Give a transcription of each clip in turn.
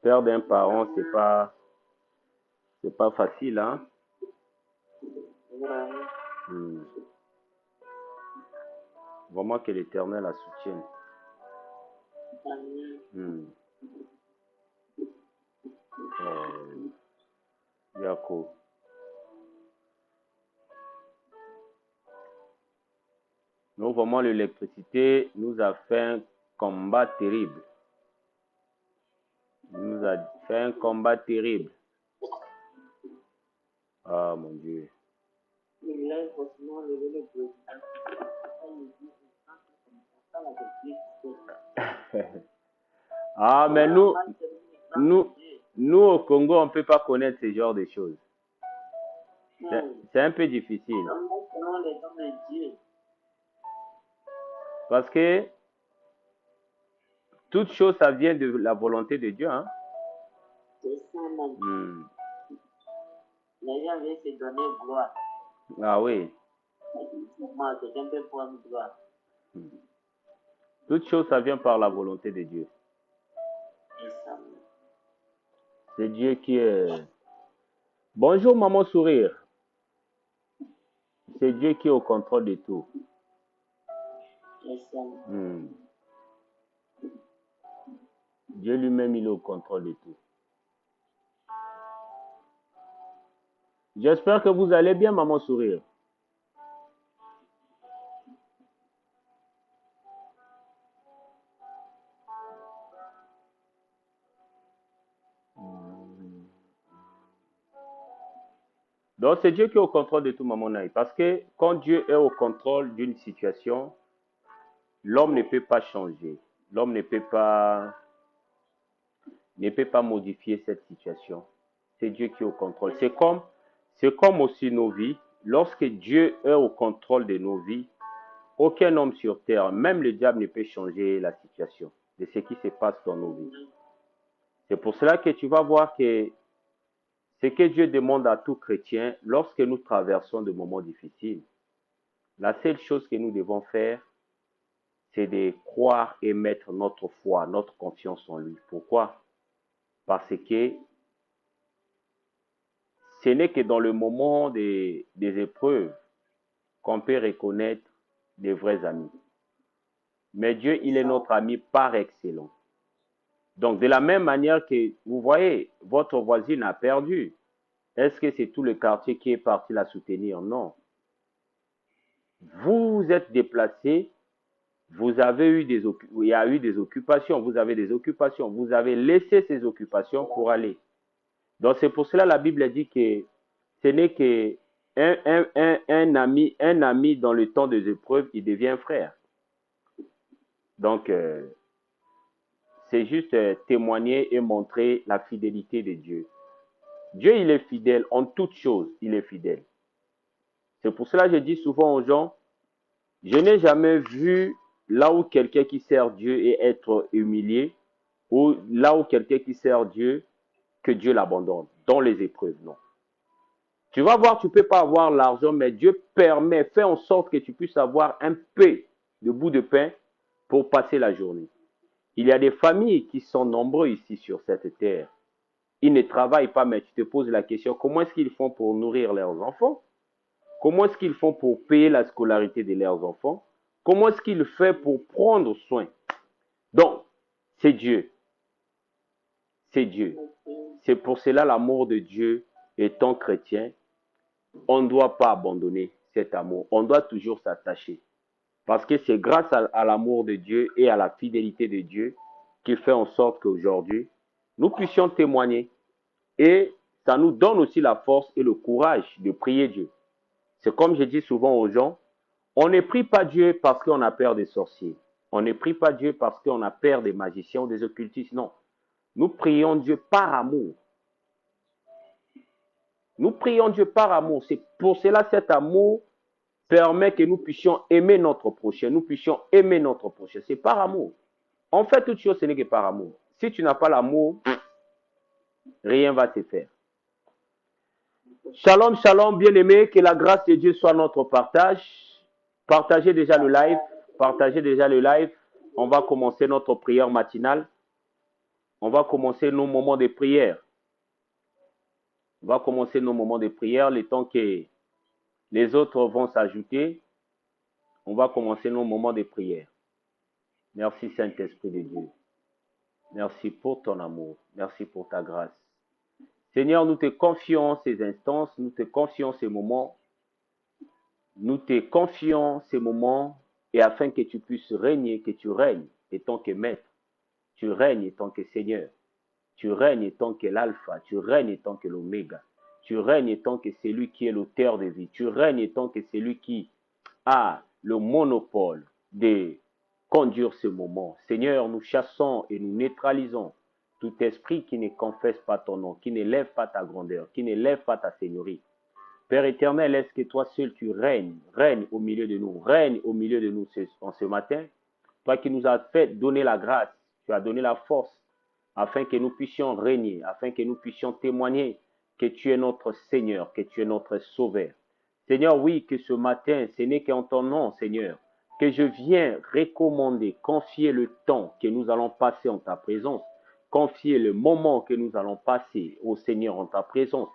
Perdre un parent, c'est pas facile, hein. Vraiment que l'Éternel la soutienne. Jacob. Nous, vraiment, l'électricité nous a fait un combat terrible. Nous a fait un combat terrible. Ah, mon Dieu. Ah, mais nous au Congo, on ne peut pas connaître ce genre de choses. C'est un peu difficile. Parce que toute chose, ça vient de la volonté de Dieu. Hein? Les gens viennent se donner gloire. Ah oui. Toute chose, ça vient par la volonté de Dieu. C'est Dieu qui est... Bonjour, maman sourire. C'est Dieu qui est au contrôle de tout. Dieu lui-même, il est au contrôle de tout. J'espère que vous allez bien, maman sourire. Donc, c'est Dieu qui est au contrôle de tout, maman Naï. Parce que quand Dieu est au contrôle d'une situation, l'homme ne peut pas changer. L'homme ne peut pas modifier cette situation. C'est Dieu qui est au contrôle. C'est comme aussi nos vies. Lorsque Dieu est au contrôle de nos vies, aucun homme sur terre, même le diable, ne peut changer la situation de ce qui se passe dans nos vies. C'est pour cela que tu vas voir que ce que Dieu demande à tout chrétien, lorsque nous traversons de moments difficiles, la seule chose que nous devons faire, c'est de croire et mettre notre foi, notre confiance en lui. Pourquoi? Parce que ce n'est que dans le moment des épreuves qu'on peut reconnaître des vrais amis. Mais Dieu, il est notre ami par excellence. Donc, de la même manière que, vous voyez, votre voisine a perdu. Est-ce que c'est tout le quartier qui est parti la soutenir? Non. Vous êtes déplacé, vous avez eu il y a eu des occupations, vous avez des occupations, vous avez laissé ces occupations pour aller. Donc, c'est pour cela que la Bible dit que ce n'est qu'un ami dans le temps des épreuves, il devient frère. Donc, c'est juste témoigner et montrer la fidélité de Dieu. Dieu, il est fidèle en toutes choses, il est fidèle. C'est pour cela que je dis souvent aux gens, je n'ai jamais vu là où quelqu'un qui sert Dieu et être humilié, ou là où quelqu'un qui sert Dieu, que Dieu l'abandonne, dans les épreuves, non. Tu vas voir, tu ne peux pas avoir l'argent, mais Dieu fait en sorte que tu puisses avoir un peu de bout de pain pour passer la journée. Il y a des familles qui sont nombreuses ici sur cette terre. Ils ne travaillent pas, mais tu te poses la question, comment est-ce qu'ils font pour nourrir leurs enfants? Comment est-ce qu'ils font pour payer la scolarité de leurs enfants? Comment est-ce qu'ils font pour prendre soin? Donc, c'est Dieu. C'est Dieu. C'est pour cela l'amour de Dieu, étant chrétien, on ne doit pas abandonner cet amour. On doit toujours s'attacher. Parce que c'est grâce à l'amour de Dieu et à la fidélité de Dieu qui fait en sorte qu'aujourd'hui, nous puissions témoigner. Et ça nous donne aussi la force et le courage de prier Dieu. C'est comme je dis souvent aux gens, on ne prie pas Dieu parce qu'on a peur des sorciers. On ne prie pas Dieu parce qu'on a peur des magiciens ou des occultistes. Non. Nous prions Dieu par amour. Nous prions Dieu par amour. C'est pour cela que cet amour permet que nous puissions aimer notre prochain. Nous puissions aimer notre prochain. C'est par amour. En fait, toute chose, ce n'est que par amour. Si tu n'as pas l'amour, rien ne va se faire. Shalom, shalom, bien-aimés, que la grâce de Dieu soit notre partage. Partagez déjà le live. Partagez déjà le live. On va commencer notre prière matinale. On va commencer nos moments de prière. On va commencer nos moments de prière, le temps que les autres vont s'ajouter. On va commencer nos moments de prière. Merci Saint-Esprit de Dieu. Merci pour ton amour. Merci pour ta grâce. Seigneur, nous te confions ces instants, nous te confions ces moments. Nous te confions ces moments et afin que tu puisses régner, que tu règnes étant que maître. Tu règnes étant que Seigneur. Tu règnes étant que l'alpha. Tu règnes étant que l'oméga. Tu règnes étant que celui qui est l'auteur de vie. Tu règnes étant que celui qui a le monopole de conduire ce moment. Seigneur, nous chassons et nous neutralisons tout esprit qui ne confesse pas ton nom, qui ne lève pas ta grandeur, qui ne lève pas ta seigneurie. Père éternel, est-ce que toi seul tu règnes au milieu de nous, règne au milieu de nous en ce matin. Toi qui nous as fait donner la grâce, tu as donné la force afin que nous puissions régner, afin que nous puissions témoigner que tu es notre Seigneur, que tu es notre Sauveur. Seigneur, oui, que ce matin, ce n'est qu'en ton nom, Seigneur, que je viens recommander, confier le temps que nous allons passer en ta présence, confier le moment que nous allons passer au Seigneur en ta présence.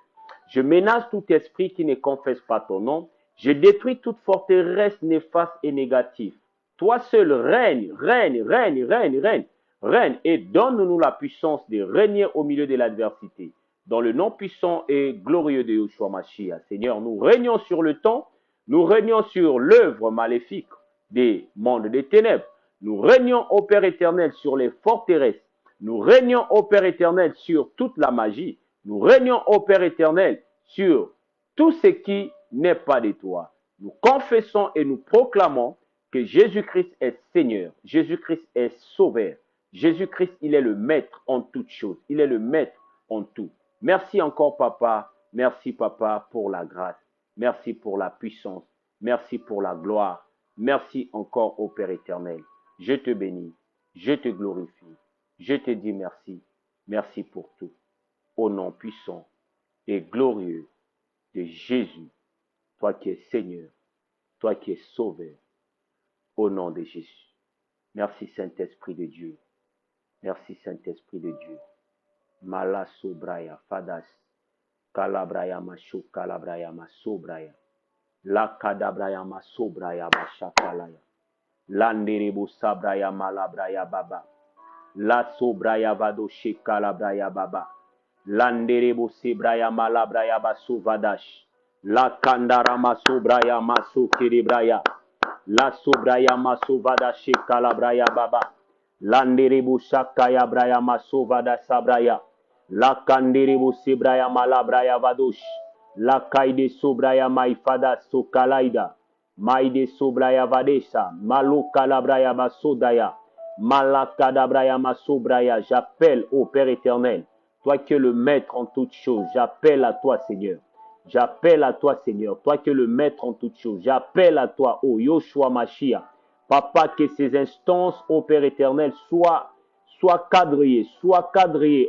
Je menace tout esprit qui ne confesse pas ton nom. Je détruis toute forteresse néfaste et négative. Toi seul règne, règne et donne-nous la puissance de régner au milieu de l'adversité. Dans le nom puissant et glorieux de Yeshua Mashiach. Seigneur, nous régnons sur le temps, nous régnons sur l'œuvre maléfique des mondes des ténèbres. Nous régnons au Père éternel sur les forteresses. Nous régnons au Père éternel sur toute la magie. Nous régnons au Père éternel sur tout ce qui n'est pas de toi. Nous confessons et nous proclamons que Jésus-Christ est Seigneur. Jésus-Christ est Sauveur. Jésus-Christ, il est le Maître en toutes choses. Il est le Maître en tout. Merci encore, Papa. Merci, Papa, pour la grâce. Merci pour la puissance. Merci pour la gloire. Merci encore au Père éternel. Je te bénis. Je te glorifie. Je te dis merci. Merci pour tout. Au nom puissant et glorieux de Jésus, toi qui es Seigneur, toi qui es Sauveur, au nom de Jésus. Merci Saint-Esprit de Dieu. Merci Saint-Esprit de Dieu. Malaso braya fadas, kalabraya masho kalabraya masobraya, la kadabraya masobraya bashakalaya, landerebo sabraya malabraya baba, la sobraya vadoshe kalabraya baba, landerebo sebraya malabraya baso vadash, la kandara masobraya maso kerebraya, la sobraya maso vadashe kalabraya baba, landerebo shakaya braya maso vadasabraya, la kanderebo sebraya malabraya vadosh, la kaide sobraya maifada sokalaida, maide sobraya vadesa, malo kalabraya basodaya, malakadabraya masobraya. J'appelle au Père éternel, toi qui es le Maître en toutes choses, j'appelle à toi Seigneur. J'appelle à toi Seigneur, toi qui es le Maître en toutes choses, j'appelle à toi, ô Yeshua Mashiach. Papa, que ces instances, ô Père éternel, soient quadrillées,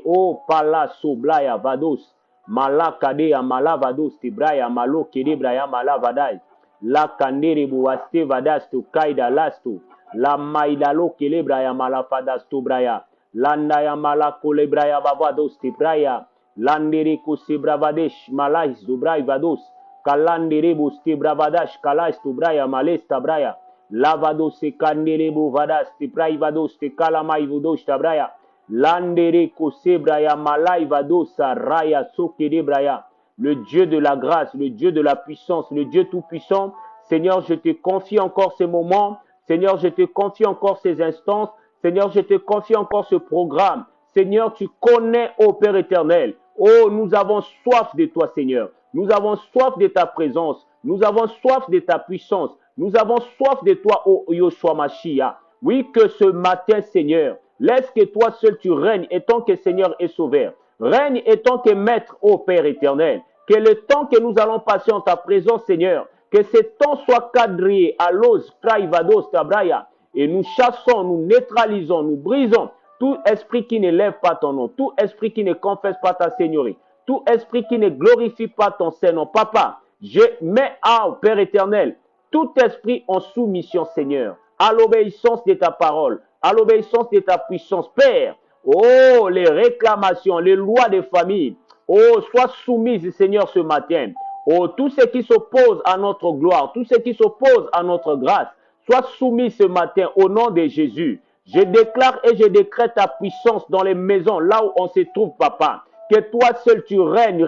ô Palaso Blaya Vados, Malakadea Malavados, Tibraya Malo Kedebraya Malavadai, La Kandere Buaste Vadasto Kaida Lasto, La Maidalo Kelebraya Malafadas Tobraya, Landaya Malakolebraya Vavados Tibraya, Landere Kosebravadesh Malais Zubrai Vados, Kalandere Buste Bravadash Kalais Tobraya Malesta Braya, Lavado se kanderebo vadas te praivados te kalamai vodos tabraya, landere kosebraya malai vadosa raya sokedebraya. Le Dieu de la grâce, le Dieu de la puissance, le Dieu tout-puissant. Seigneur, je te confie encore ces moments. Seigneur, je te confie encore ces instances. Seigneur, je te confie encore ce programme. Seigneur, tu connais, ô Père éternel. Oh, nous avons soif de toi, Seigneur. Nous avons soif de ta présence. Nous avons soif de ta puissance. Nous avons soif de toi, ô Yeshua Mashiach. Oui, que ce matin, Seigneur, laisse que toi seul tu règnes, étant que Seigneur est sauveur. Règne étant que Maître, ô Père éternel. Que le temps que nous allons passer en ta présence, Seigneur, que ce temps soit quadrillé à l'os, Kraivados, Tabraya. Et nous chassons, nous neutralisons, nous brisons tout esprit qui ne lève pas ton nom, tout esprit qui ne confesse pas ta seigneurie, tout esprit qui ne glorifie pas ton Saint-Nom. Papa, je mets à, Père éternel, tout esprit en soumission, Seigneur, à l'obéissance de ta parole, à l'obéissance de ta puissance. Père, Oh, les réclamations, les lois des familles, oh, soient soumises, Seigneur, ce matin. Oh, tout ce qui s'oppose à notre gloire, tout ce qui s'oppose à notre grâce, soit soumis ce matin au nom de Jésus. Je déclare et je décrète ta puissance dans les maisons, là où on se trouve, papa. Que toi seul tu règnes.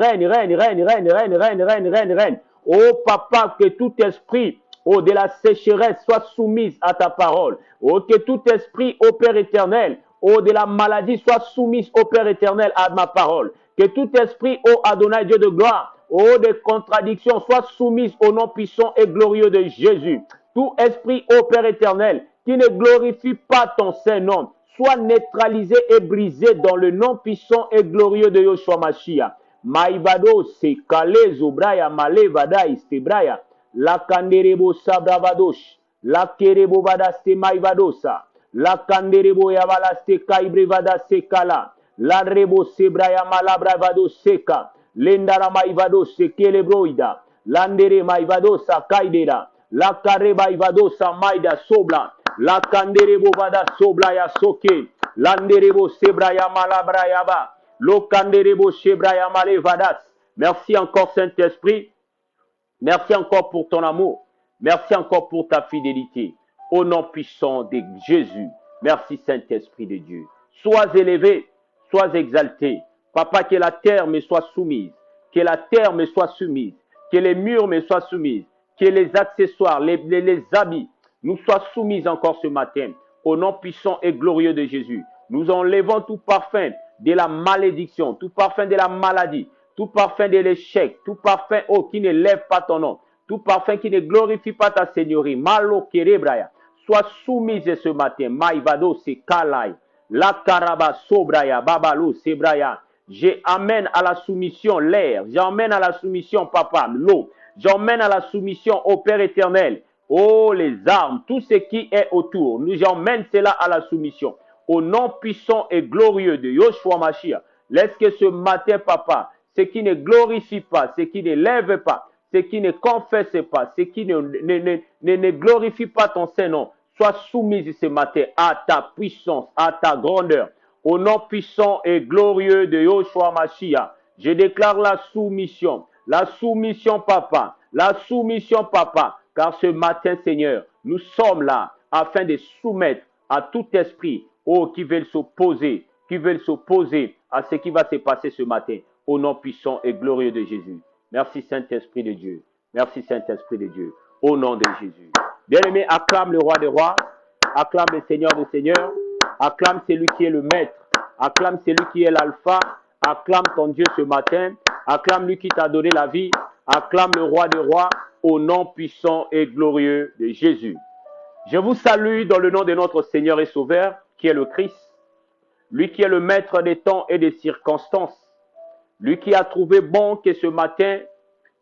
Oh, papa, que tout esprit, oh, de la sécheresse soit soumise à ta parole. Oh, que tout esprit, ô Père éternel, oh, de la maladie soit soumise au Père éternel à ma parole. Que tout esprit, ô Adonai, Dieu de gloire, ô des contradictions, soit soumise au nom puissant et glorieux de Jésus. Tout esprit, ô Père éternel, qui ne glorifie pas ton Saint-Nom, soit neutralisé et brisé dans le nom puissant et glorieux de Yoshua Mashiach. Maïbado, se kale zobraya malevada istebraya, la kanderebo sabravadosh, la kerebo vadaste maïvadosa, la kanderebo yavalaste kaibrevada sekala, la rebo sebraya malabravado seka, lendara maïvado sekelebroida, landere maïvadosa kaidera, la kareba ivadosa maïda sobla, la kanderebo vada sobraya soke, landerebo sebraya malabrayaba, lo kanderebo sebraya malevadas. Merci encore Saint-Esprit. Merci encore pour ton amour. Merci encore pour ta fidélité. Au nom puissant de Jésus. Merci Saint-Esprit de Dieu. Sois élevé, sois exalté. Papa, que la terre me soit soumise. Que la terre me soit soumise. Que les murs me soient soumises. Que les accessoires, les habits nous soient soumis encore ce matin. Au nom puissant et glorieux de Jésus. Nous enlevons tout parfum de la malédiction, tout parfum de la maladie, tout parfum de l'échec, tout parfum qui ne lève pas ton nom, tout parfum qui ne glorifie pas ta seigneurie. Malo kerebraya, sois soumise ce matin. Maïvado se kalai, la karaba sobraya, babalo sebraya. J'amène à la soumission l'air, j'emmène à la soumission papa, l'eau, j'emmène à la soumission au Père éternel. Oh, les armes, tout ce qui est autour, nous j'emmène cela à la soumission. Au nom puissant et glorieux de Yoshua Mashiach, laisse que ce matin, papa, ce qui ne glorifie pas, ce qui ne lève pas, ce qui ne confesse pas, ce qui ne glorifie pas ton Saint-Nom, soit soumis ce matin à ta puissance, à ta grandeur. Au nom puissant et glorieux de Yoshua Mashiach, je déclare la soumission, papa, la soumission, papa, car ce matin, Seigneur, nous sommes là afin de soumettre à tout esprit, qui veulent s'opposer à ce qui va se passer ce matin, au nom puissant et glorieux de Jésus. Merci Saint-Esprit de Dieu. Merci Saint-Esprit de Dieu. Au nom de Jésus. Bien-aimé, acclame le roi des rois, acclame le Seigneur des seigneurs, acclame celui qui est le maître, acclame celui qui est l'alpha, acclame ton Dieu ce matin, acclame lui qui t'a donné la vie, acclame le roi des rois, au nom puissant et glorieux de Jésus. Je vous salue dans le nom de notre Seigneur et Sauveur, qui est le Christ, lui qui est le maître des temps et des circonstances, lui qui a trouvé bon que ce matin,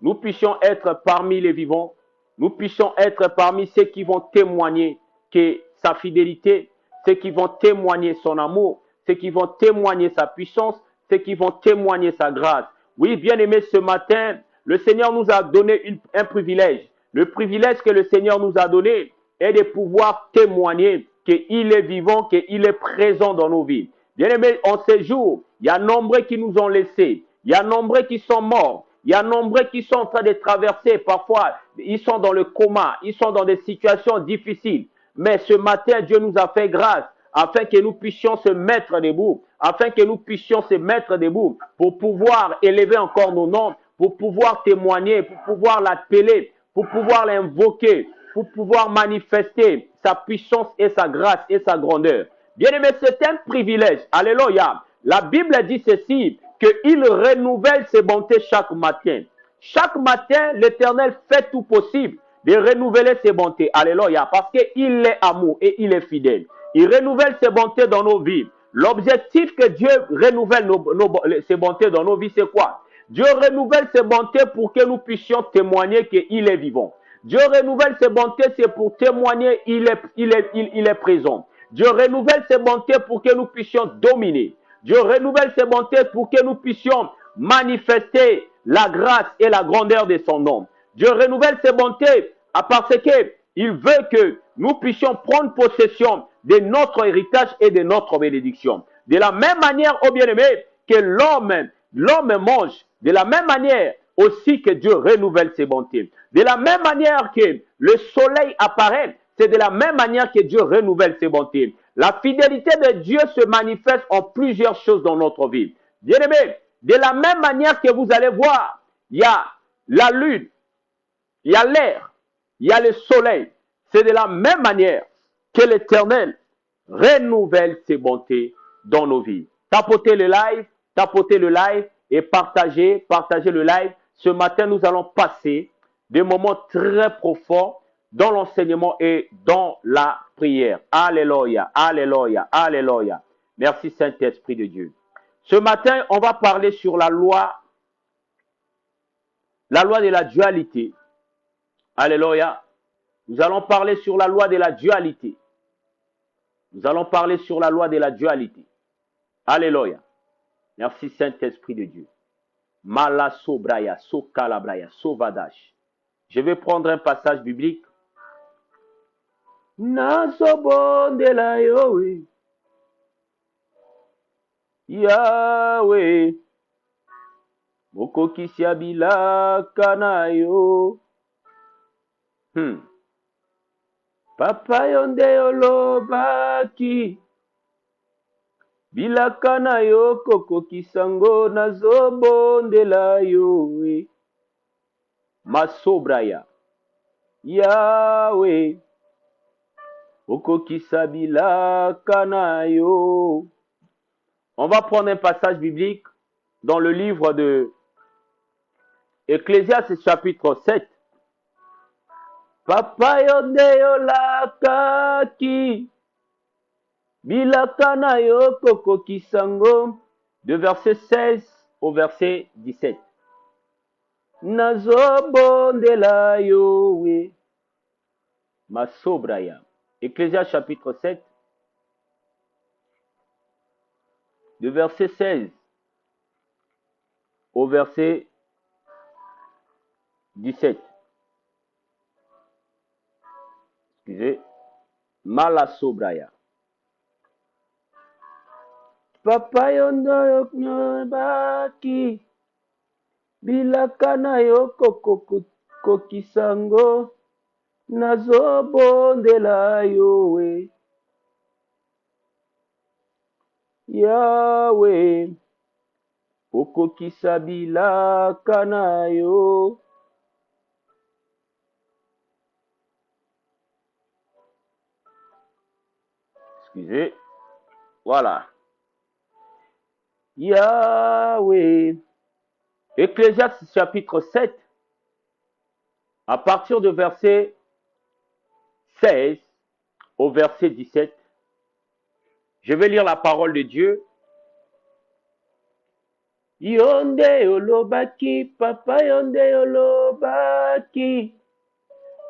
nous puissions être parmi les vivants, nous puissions être parmi ceux qui vont témoigner que sa fidélité, ceux qui vont témoigner son amour, ceux qui vont témoigner sa puissance, ceux qui vont témoigner sa grâce. Oui, bien-aimés, ce matin, le Seigneur nous a donné un privilège. Le privilège que le Seigneur nous a donné est de pouvoir témoigner qu'il est vivant, qu'il est présent dans nos vies. Bien-aimés, en ces jours, il y a nombreux qui nous ont laissés, il y a nombreux qui sont morts, il y a nombreux qui sont en train de traverser, parfois ils sont dans le coma, ils sont dans des situations difficiles. Mais ce matin, Dieu nous a fait grâce afin que nous puissions se mettre debout, pour pouvoir élever encore nos noms, pour pouvoir témoigner, pour pouvoir l'appeler, pour pouvoir l'invoquer, pour pouvoir manifester sa puissance et sa grâce et sa grandeur. Bien-aimé, c'est un privilège. Alléluia. La Bible dit ceci, qu'il renouvelle ses bontés chaque matin. Chaque matin, l'Éternel fait tout possible de renouveler ses bontés. Alléluia. Parce qu'il est amour et il est fidèle. Il renouvelle ses bontés dans nos vies. L'objectif que Dieu renouvelle ses bontés dans nos vies, c'est quoi? Dieu renouvelle ses bontés pour que nous puissions témoigner qu'il est vivant. Dieu renouvelle ses bontés, c'est pour témoigner qu'il est présent. Dieu renouvelle ses bontés pour que nous puissions dominer. Dieu renouvelle ses bontés pour que nous puissions manifester la grâce et la grandeur de son nom. Dieu renouvelle ses bontés parce qu'il veut que nous puissions prendre possession de notre héritage et de notre bénédiction. De la même manière, ô bien-aimé, que l'homme mange, de la même manière aussi que Dieu renouvelle ses bontés. De la même manière que le soleil apparaît, c'est de la même manière que Dieu renouvelle ses bontés. La fidélité de Dieu se manifeste en plusieurs choses dans notre vie. Bien-aimé, de la même manière que vous allez voir, il y a la lune, il y a l'air, il y a le soleil. C'est de la même manière que l'Éternel renouvelle ses bontés dans nos vies. Tapotez le live et partagez le live. Ce matin, nous allons passer des moments très profonds dans l'enseignement et dans la prière. Alléluia, alléluia, alléluia. Merci Saint-Esprit de Dieu. Ce matin, on va parler sur la loi de la dualité. Alléluia. Nous allons parler sur la loi de la dualité. Nous allons parler sur la loi de la dualité. Alléluia. Merci Saint-Esprit de Dieu. Mala sobraya, sokalabraya, sovadash. Je vais prendre un passage biblique. Nasobondela Yahweh. Yahweh. Mokoki siabila kanayo. Papa yonde olobaki. Bilaka na yo kokoki sango nazobondela yo. Masobraya. Yahweh. Okokisa bilaka na yo. On va prendre un passage biblique dans le livre de Ecclésiaste chapitre 7. Papa yonde yolakaki. Bilaka na yo kokoki sango, de verset 16 au verset 17. Nazobondela yo we. Masobraya. Ecclésiaste chapitre 7, de verset 16 au verset 17. Excusez. Malasobraya. Papa yondo baki bilaka na yo kokisango nazobondela yo we. Yahweh okokisa bilaka na yo. Excusez. Voilà. Yahweh. Ecclésiaste chapitre 7, à partir de verset 16 au verset 17. Je vais lire la parole de Dieu. Yonde olobaki, papa yonde olobaki.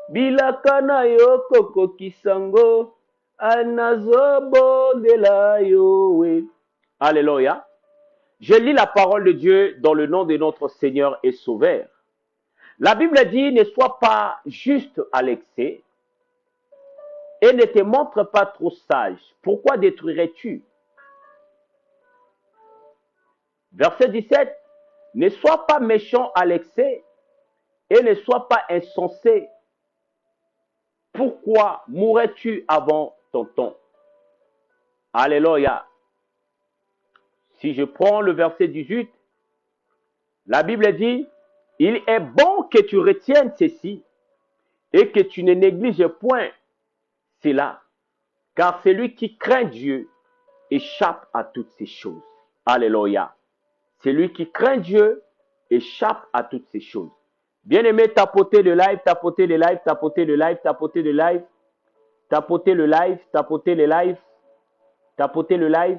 Bilaka na yo kokoki sango, anazobondela yo we. Alléluia. Je lis la parole de Dieu dans le nom de notre Seigneur et Sauveur. La Bible dit, ne sois pas juste à l'excès et ne te montre pas trop sage. Pourquoi détruirais-tu? Verset 17, ne sois pas méchant à l'excès et ne sois pas insensé. Pourquoi mourrais-tu avant ton temps? Alléluia. Si je prends le verset 18, la Bible dit, il est bon que tu retiennes ceci et que tu ne négliges point cela, car celui qui craint Dieu échappe à toutes ces choses. Alléluia. Celui qui craint Dieu échappe à toutes ces choses. Bien-aimé, tapotez le live, tapotez le live, tapotez le live, tapotez le live, tapotez le live, tapotez le live, tapotez le live.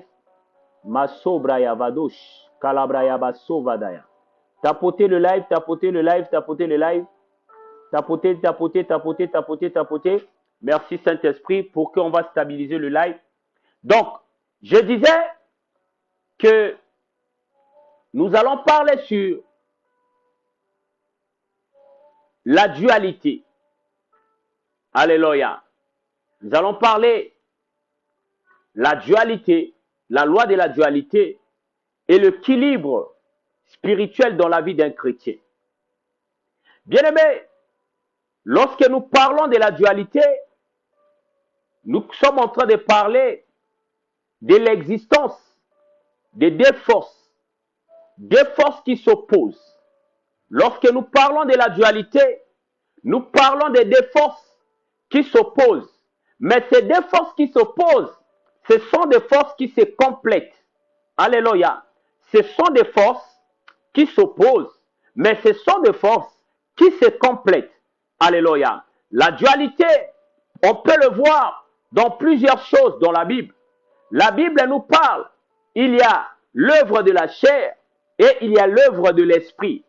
Masobraya vadosh, kalabraya basovadaya. Tapotez le live, tapotez le live, tapotez le live. Tapotez, tapotez, tapotez, tapotez, tapotez. Merci Saint-Esprit pour qu'on va stabiliser le live. Donc, je disais que nous allons parler sur la dualité. Alléluia. Nous allons parler la dualité la loi de la dualité et l'équilibre spirituel dans la vie d'un chrétien. Bien-aimés, lorsque nous parlons de la dualité, nous sommes en train de parler de l'existence de deux forces qui s'opposent. Lorsque nous parlons de la dualité, nous parlons de deux forces qui s'opposent. Mais ces deux forces qui s'opposent, ce sont des forces qui se complètent. Alléluia. Ce sont des forces qui s'opposent, mais ce sont des forces qui se complètent. Alléluia. La dualité, on peut le voir dans plusieurs choses dans la Bible. La Bible nous parle, il y a l'œuvre de la chair et il y a l'œuvre de l'esprit.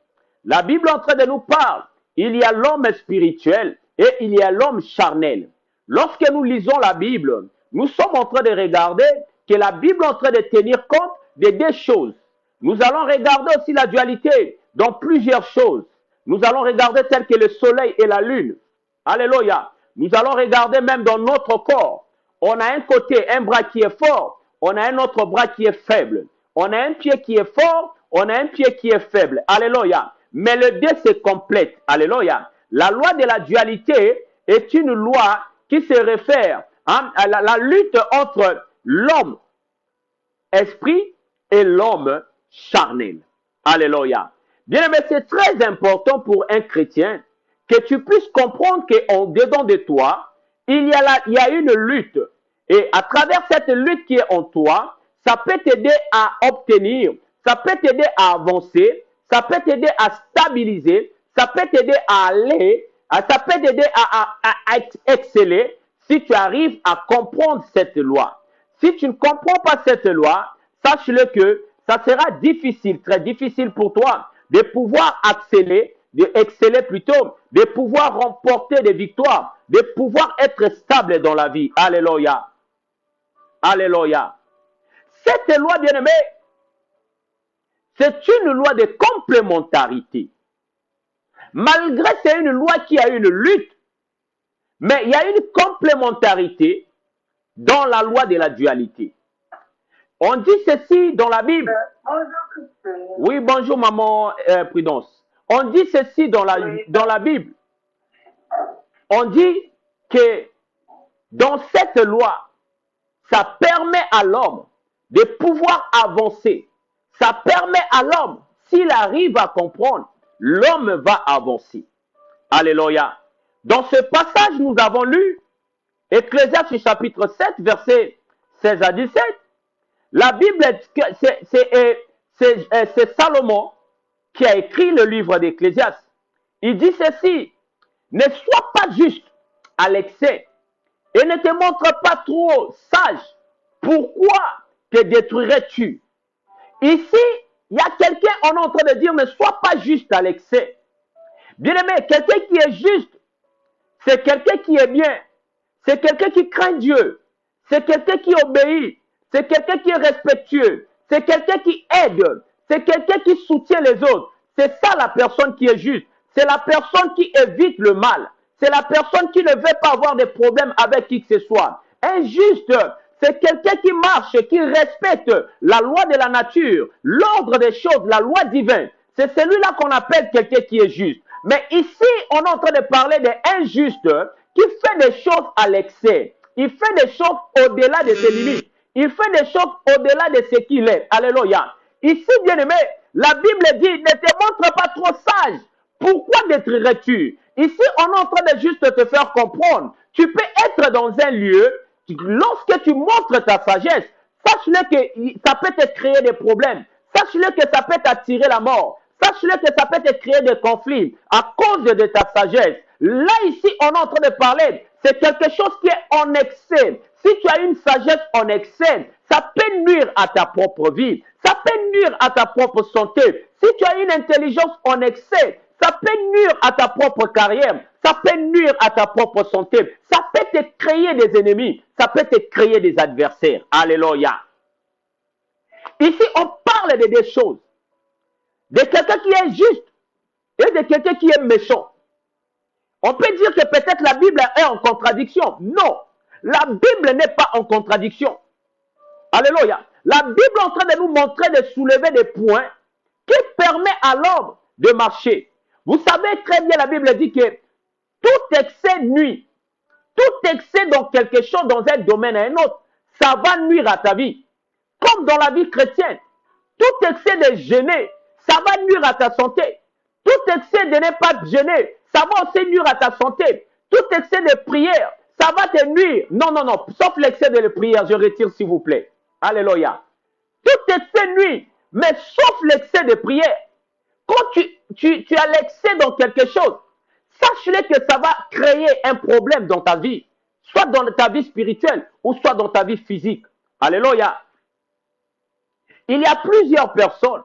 La Bible est en train de nous parler, il y a l'homme spirituel et il y a l'homme charnel. Lorsque nous lisons la Bible, nous sommes en train de regarder que la Bible est en train de tenir compte de deux choses. Nous allons regarder aussi la dualité dans plusieurs choses. Nous allons regarder tel que le soleil et la lune. Alléluia. Nous allons regarder même dans notre corps. On a un côté, un bras qui est fort. On a un autre bras qui est faible. On a un pied qui est fort. On a un pied qui est faible. Alléluia. Mais le deux se complète. Alléluia. La loi de la dualité est une loi qui se réfère à la lutte entre l'homme esprit et l'homme charnel. Alléluia. Bien aimé, c'est très important pour un chrétien que tu puisses comprendre qu'en dedans de toi, il y a une lutte. Et à travers cette lutte qui est en toi, ça peut t'aider à obtenir, ça peut t'aider à avancer, ça peut t'aider à stabiliser, ça peut t'aider à aller, ça peut t'aider à exceller si tu arrives à comprendre cette loi. Si tu ne comprends pas cette loi, sache-le que ça sera difficile, très difficile pour toi de pouvoir exceller plutôt, de pouvoir remporter des victoires, de pouvoir être stable dans la vie. Alléluia. Alléluia. Cette loi, bien-aimée, c'est une loi de complémentarité. Malgré que c'est une loi qui a une lutte, mais il y a une complémentarité dans la loi de la dualité. On dit ceci dans la Bible. Bonjour Christine. Oui, bonjour maman Prudence. On dit ceci dans la Bible. On dit que dans cette loi, ça permet à l'homme de pouvoir avancer. Ça permet à l'homme, s'il arrive à comprendre, l'homme va avancer. Alléluia. Dans ce passage, nous avons lu Ecclésiaste chapitre 7, versets 16 à 17. La Bible, c'est Salomon qui a écrit le livre d'Ecclésiaste. Il dit ceci: ne sois pas juste à l'excès et ne te montre pas trop sage. Pourquoi te détruirais-tu? Ici, il y a quelqu'un, on est en train de dire, ne sois pas juste à l'excès. Bien-aimé, quelqu'un qui est juste, c'est quelqu'un qui est bien. C'est quelqu'un qui craint Dieu. C'est quelqu'un qui obéit. C'est quelqu'un qui est respectueux. C'est quelqu'un qui aide. C'est quelqu'un qui soutient les autres. C'est ça la personne qui est juste. C'est la personne qui évite le mal. C'est la personne qui ne veut pas avoir de problèmes avec qui que ce soit. Un juste, c'est quelqu'un qui marche, qui respecte la loi de la nature, l'ordre des choses, la loi divine. C'est celui-là qu'on appelle quelqu'un qui est juste. Mais ici, on est en train de parler d'un juste qui fait des choses à l'excès. Il fait des choses au-delà de ses limites. Il fait des choses au-delà de ce qu'il est. Alléluia. Ici, bien-aimé, la Bible dit, ne te montre pas trop sage. Pourquoi détruirais-tu? Ici, on est en train de juste te faire comprendre. Tu peux être dans un lieu, lorsque tu montres ta sagesse, sache-le que ça peut te créer des problèmes. Sache-le que ça peut t'attirer la mort. Sache-le que ça peut te créer des conflits à cause de ta sagesse. Là, ici, on est en train de parler. C'est quelque chose qui est en excès. Si tu as une sagesse en excès, ça peut nuire à ta propre vie. Ça peut nuire à ta propre santé. Si tu as une intelligence en excès, ça peut nuire à ta propre carrière. Ça peut nuire à ta propre santé. Ça peut te créer des ennemis. Ça peut te créer des adversaires. Alléluia. Ici, on parle de des choses. De quelqu'un qui est juste et de quelqu'un qui est méchant. On peut dire que peut-être la Bible est en contradiction. Non, la Bible n'est pas en contradiction. Alléluia. La Bible est en train de nous montrer de soulever des points qui permettent à l'homme de marcher. Vous savez très bien, la Bible dit que tout excès nuit. Tout excès dans quelque chose, dans un domaine à un autre, ça va nuire à ta vie. Comme dans la vie chrétienne. Tout excès de jeûner, ça va nuire à ta santé. Tout excès de ne pas jeûner, ça va aussi nuire à ta santé. Tout excès de prière, ça va te nuire. Non, non, non. Sauf l'excès de la prière, je retire s'il vous plaît. Alléluia. Tout excès nuit, mais sauf l'excès de prière. Quand tu as l'excès dans quelque chose, sache-le que ça va créer un problème dans ta vie. Soit dans ta vie spirituelle ou soit dans ta vie physique. Alléluia. Il y a plusieurs personnes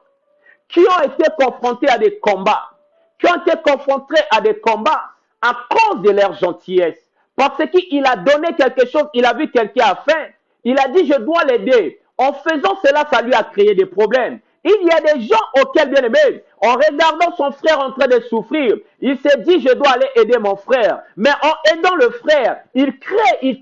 qui ont été confrontées à des combats. Qui ont été confrontées à des combats à cause de leur gentillesse. Parce qu'il a donné quelque chose, il a vu quelqu'un à faim. Il a dit, je dois l'aider. En faisant cela, ça lui a créé des problèmes. Il y a des gens auxquels, bien aimé, en regardant son frère en train de souffrir, il s'est dit, je dois aller aider mon frère. Mais en aidant le frère, il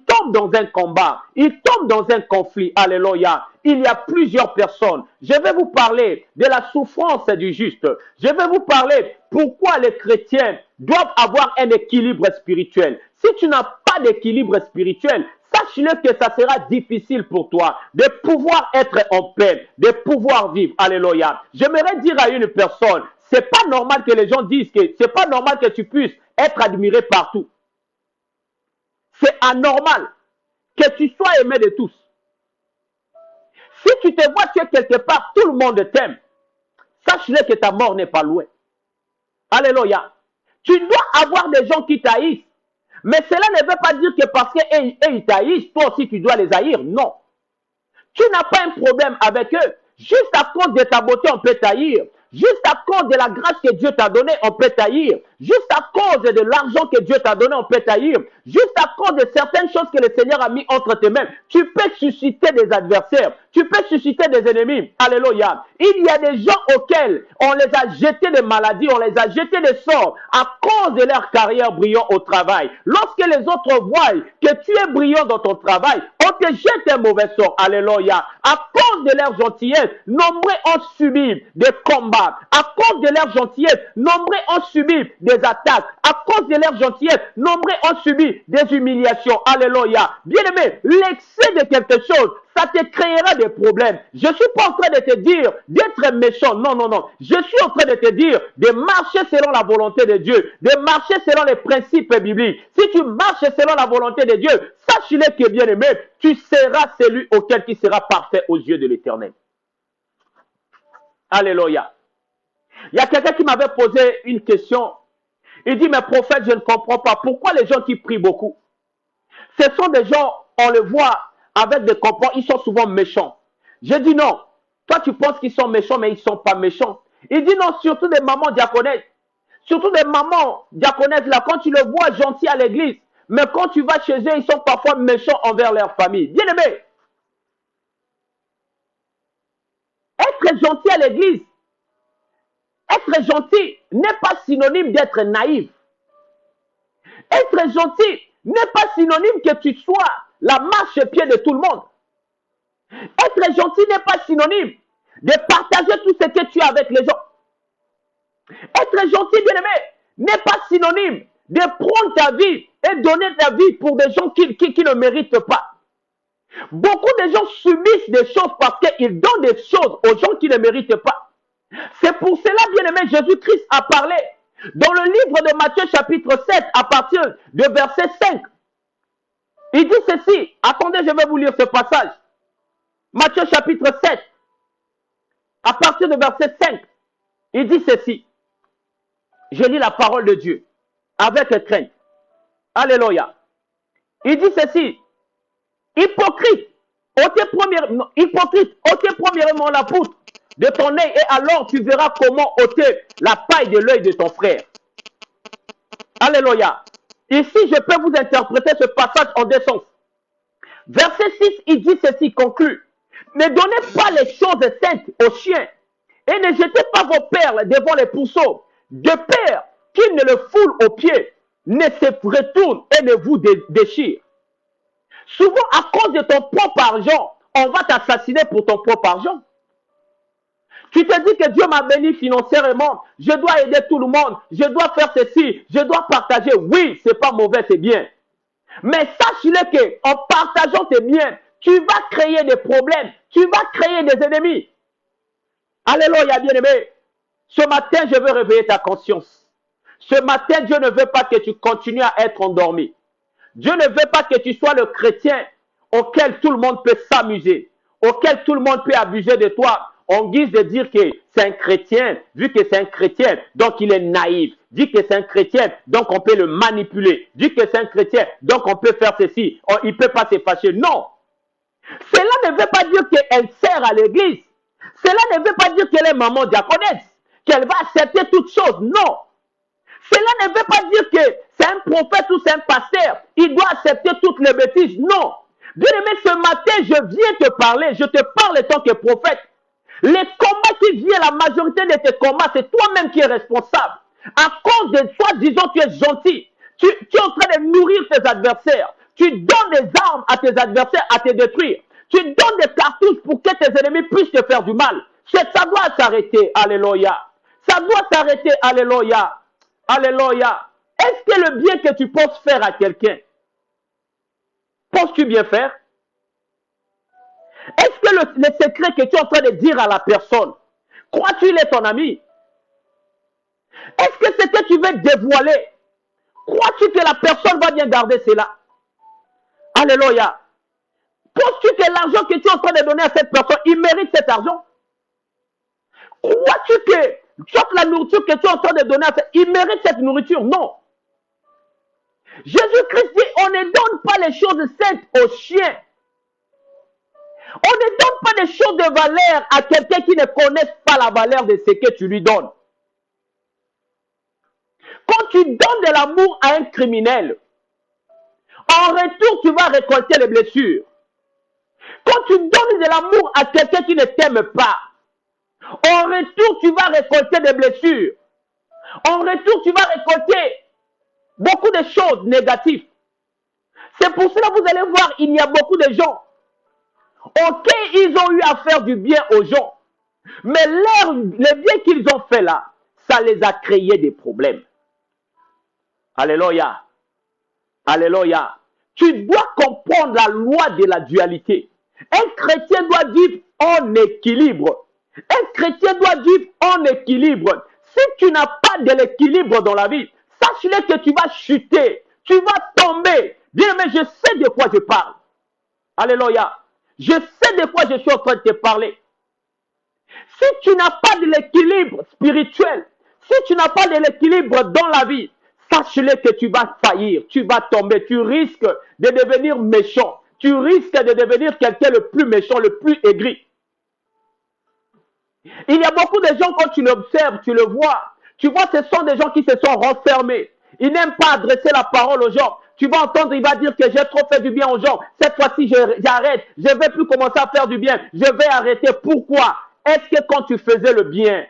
tombe dans un combat. Il tombe dans un conflit. Alléluia. Il y a plusieurs personnes. Je vais vous parler de la souffrance du juste. Je vais vous parler pourquoi les chrétiens doivent avoir un équilibre spirituel. Si tu n'as pas d'équilibre spirituel, sache-le que ça sera difficile pour toi de pouvoir être en paix, de pouvoir vivre. Alléluia. J'aimerais dire à une personne, c'est pas normal que les gens disent que c'est pas normal que tu puisses être admiré partout. C'est anormal que tu sois aimé de tous. Si tu te vois que quelque part, tout le monde t'aime, sache-le que ta mort n'est pas loin. Alléluia. Tu dois avoir des gens qui t'haïssent. Mais cela ne veut pas dire que parce qu'ils t'haïssent, toi aussi tu dois les haïr. Non. Tu n'as pas un problème avec eux. Juste à cause de ta beauté, on peut t'haïr. Juste à cause de la grâce que Dieu t'a donnée, on peut t'haïr. Juste à cause de l'argent que Dieu t'a donné, on peut t'haïr. Juste à cause de certaines choses que le Seigneur a mis entre tes mains, tu peux susciter des adversaires. Tu peux susciter des ennemis. Alléluia. Il y a des gens auxquels on les a jetés de maladies, on les a jetés de sorts à cause de leur carrière brillant au travail. Lorsque les autres voient que tu es brillant dans ton travail, on te jette un mauvais sort. Alléluia. À cause de leur gentillesse, nombreux ont subi des combats. À cause de leur gentillesse, nombreux ont subi des attaques. À cause de leur gentillesse, nombreux ont subi des humiliations. Alléluia. Bien-aimé, l'excès de quelque chose, ça te créera des problèmes. Je ne suis pas en train de te dire d'être méchant. Non, non, non. Je suis en train de te dire de marcher selon la volonté de Dieu. De marcher selon les principes bibliques. Si tu marches selon la volonté de Dieu, sache-le que, bien-aimé, tu seras celui auquel tu seras parfait aux yeux de l'Éternel. Alléluia. Il y a quelqu'un qui m'avait posé une question. Il dit, mais prophète, je ne comprends pas. Pourquoi les gens qui prient beaucoup? Ce sont des gens, on le voit, avec des comportements, ils sont souvent méchants. Je dis non. Toi, tu penses qu'ils sont méchants, mais ils ne sont pas méchants. Il dit non, surtout des mamans diaconesses. Surtout des mamans diaconesses, là, quand tu le vois gentil à l'église, mais quand tu vas chez eux, ils sont parfois méchants envers leur famille. Bien aimé, être gentil à l'église, être gentil n'est pas synonyme d'être naïf. Être gentil n'est pas synonyme que tu sois la marche-pied de tout le monde. Être gentil n'est pas synonyme de partager tout ce que tu as avec les gens. Être gentil, bien-aimé, n'est pas synonyme de prendre ta vie et donner ta vie pour des gens qui ne méritent pas. Beaucoup de gens subissent des choses parce qu'ils donnent des choses aux gens qui ne méritent pas. C'est pour cela, bien-aimé, Jésus-Christ a parlé dans le livre de Matthieu chapitre 7 à partir de verset 5. Il dit ceci. Attendez, je vais vous lire ce passage. Matthieu chapitre 7 à partir de verset 5. Il dit ceci. Je lis la parole de Dieu avec crainte. Alléluia. Il dit ceci. Hypocrite, ôtez premièrement la poutre de ton œil et alors tu verras comment ôter la paille de l'œil de ton frère. Alléluia. Ici, je peux vous interpréter ce passage en deux sens. Verset 6, il dit ceci, conclut. Ne donnez pas les choses saintes aux chiens et ne jetez pas vos perles devant les pourceaux, de peur qu'ils ne le foulent aux pieds, ne se retournent et ne vous déchirent. Souvent, à cause de ton propre argent, on va t'assassiner pour ton propre argent. Tu te dis que Dieu m'a béni financièrement, je dois aider tout le monde, je dois faire ceci, je dois partager. Oui, c'est pas mauvais, c'est bien. Mais sache-le que en partageant tes biens, tu vas créer des problèmes, tu vas créer des ennemis. Alléluia, bien-aimé. Ce matin, je veux réveiller ta conscience. Ce matin, Dieu ne veut pas que tu continues à être endormi. Dieu ne veut pas que tu sois le chrétien auquel tout le monde peut s'amuser, auquel tout le monde peut abuser de toi, en guise de dire que c'est un chrétien, vu que c'est un chrétien, donc il est naïf. Dit que c'est un chrétien, donc on peut le manipuler. Dit que c'est un chrétien, donc on peut faire ceci. Il ne peut pas se fâcher. Non. Cela ne veut pas dire qu'elle sert à l'église. Cela ne veut pas dire qu'elle est maman diaconesse, qu'elle va accepter toutes choses. Non. Cela ne veut pas dire que c'est un prophète ou c'est un pasteur. Il doit accepter toutes les bêtises. Non. Bien-aimé, ce matin, je viens te parler. Je te parle en tant que prophète. Les combats qui viennent, la majorité de tes combats, c'est toi-même qui es responsable. À cause de toi, disons, tu es gentil. Tu es en train de nourrir tes adversaires. Tu donnes des armes à tes adversaires à te détruire. Tu donnes des cartouches pour que tes ennemis puissent te faire du mal. Ça doit s'arrêter. Alléluia. Ça doit s'arrêter. Alléluia. Alléluia. Est-ce que le bien que tu penses faire à quelqu'un, penses-tu bien faire? Est-ce que le secret que tu es en train de dire à la personne, crois-tu qu'il est ton ami? Est-ce que ce que tu veux dévoiler, crois-tu que la personne va bien garder cela? Alléluia. Penses-tu que l'argent que tu es en train de donner à cette personne, il mérite cet argent? Crois-tu que toute la nourriture que tu es en train de donner à cette, il mérite cette nourriture? Non. Jésus-Christ dit, on ne donne pas les choses saintes aux chiens. On ne donne pas des choses de valeur à quelqu'un qui ne connaisse pas la valeur de ce que tu lui donnes. Quand tu donnes de l'amour à un criminel, en retour, tu vas récolter les blessures. Quand tu donnes de l'amour à quelqu'un qui ne t'aime pas, en retour, tu vas récolter des blessures. En retour, tu vas récolter beaucoup de choses négatives. C'est pour cela que vous allez voir, il y a beaucoup de gens auxquels ils ont eu à faire du bien aux gens. Mais les biens qu'ils ont fait là, ça les a créé des problèmes. Alléluia. Alléluia. Tu dois comprendre la loi de la dualité. Un chrétien doit vivre en équilibre. Un chrétien doit vivre en équilibre. Si tu n'as pas de l'équilibre dans la vie, sache-le que tu vas chuter. Tu vas tomber. Bien, mais je sais de quoi je parle. Alléluia. Je sais de quoi je suis en train de te parler. Si tu n'as pas de l'équilibre spirituel, si tu n'as pas de l'équilibre dans la vie, sache-le que tu vas faillir, tu vas tomber, tu risques de devenir méchant, tu risques de devenir quelqu'un le plus méchant, le plus aigri. Il y a beaucoup de gens, quand tu l'observes, tu le vois, tu vois, ce sont des gens qui se sont renfermés. Ils n'aiment pas adresser la parole aux gens. Tu vas entendre, il va dire que j'ai trop fait du bien aux gens. Cette fois-ci, j'arrête. Je ne vais plus commencer à faire du bien. Je vais arrêter. Pourquoi? Est-ce que quand tu faisais le bien,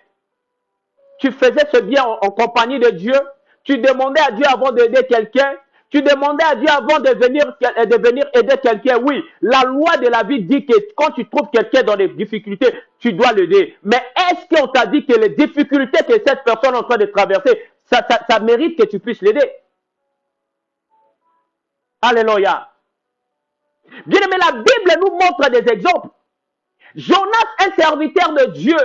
tu faisais ce bien en compagnie de Dieu? Tu demandais à Dieu avant d'aider quelqu'un? Tu demandais à Dieu avant de venir aider quelqu'un? Oui, la loi de la vie dit que quand tu trouves quelqu'un dans des difficultés, tu dois l'aider. Mais est-ce qu'on t'a dit que les difficultés que cette personne est en train de traverser, ça mérite que tu puisses l'aider? Alléluia. Bien aimé, la Bible nous montre des exemples. Jonas, un serviteur de Dieu,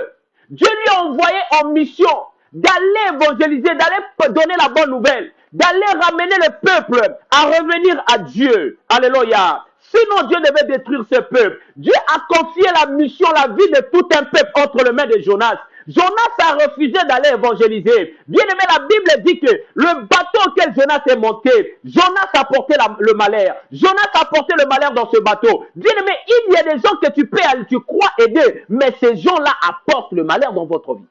Dieu lui a envoyé en mission d'aller évangéliser, d'aller donner la bonne nouvelle, d'aller ramener le peuple à revenir à Dieu. Alléluia. Sinon, Dieu devait détruire ce peuple. Dieu a confié la mission, la vie de tout un peuple entre les mains de Jonas. Jonas a refusé d'aller évangéliser. Bien aimé, la Bible dit que le bateau auquel Jonas est monté, Jonas a porté le malheur. Jonas a porté le malheur dans ce bateau. Bien aimé, il y a des gens que tu crois aider, mais ces gens-là apportent le malheur dans votre vie.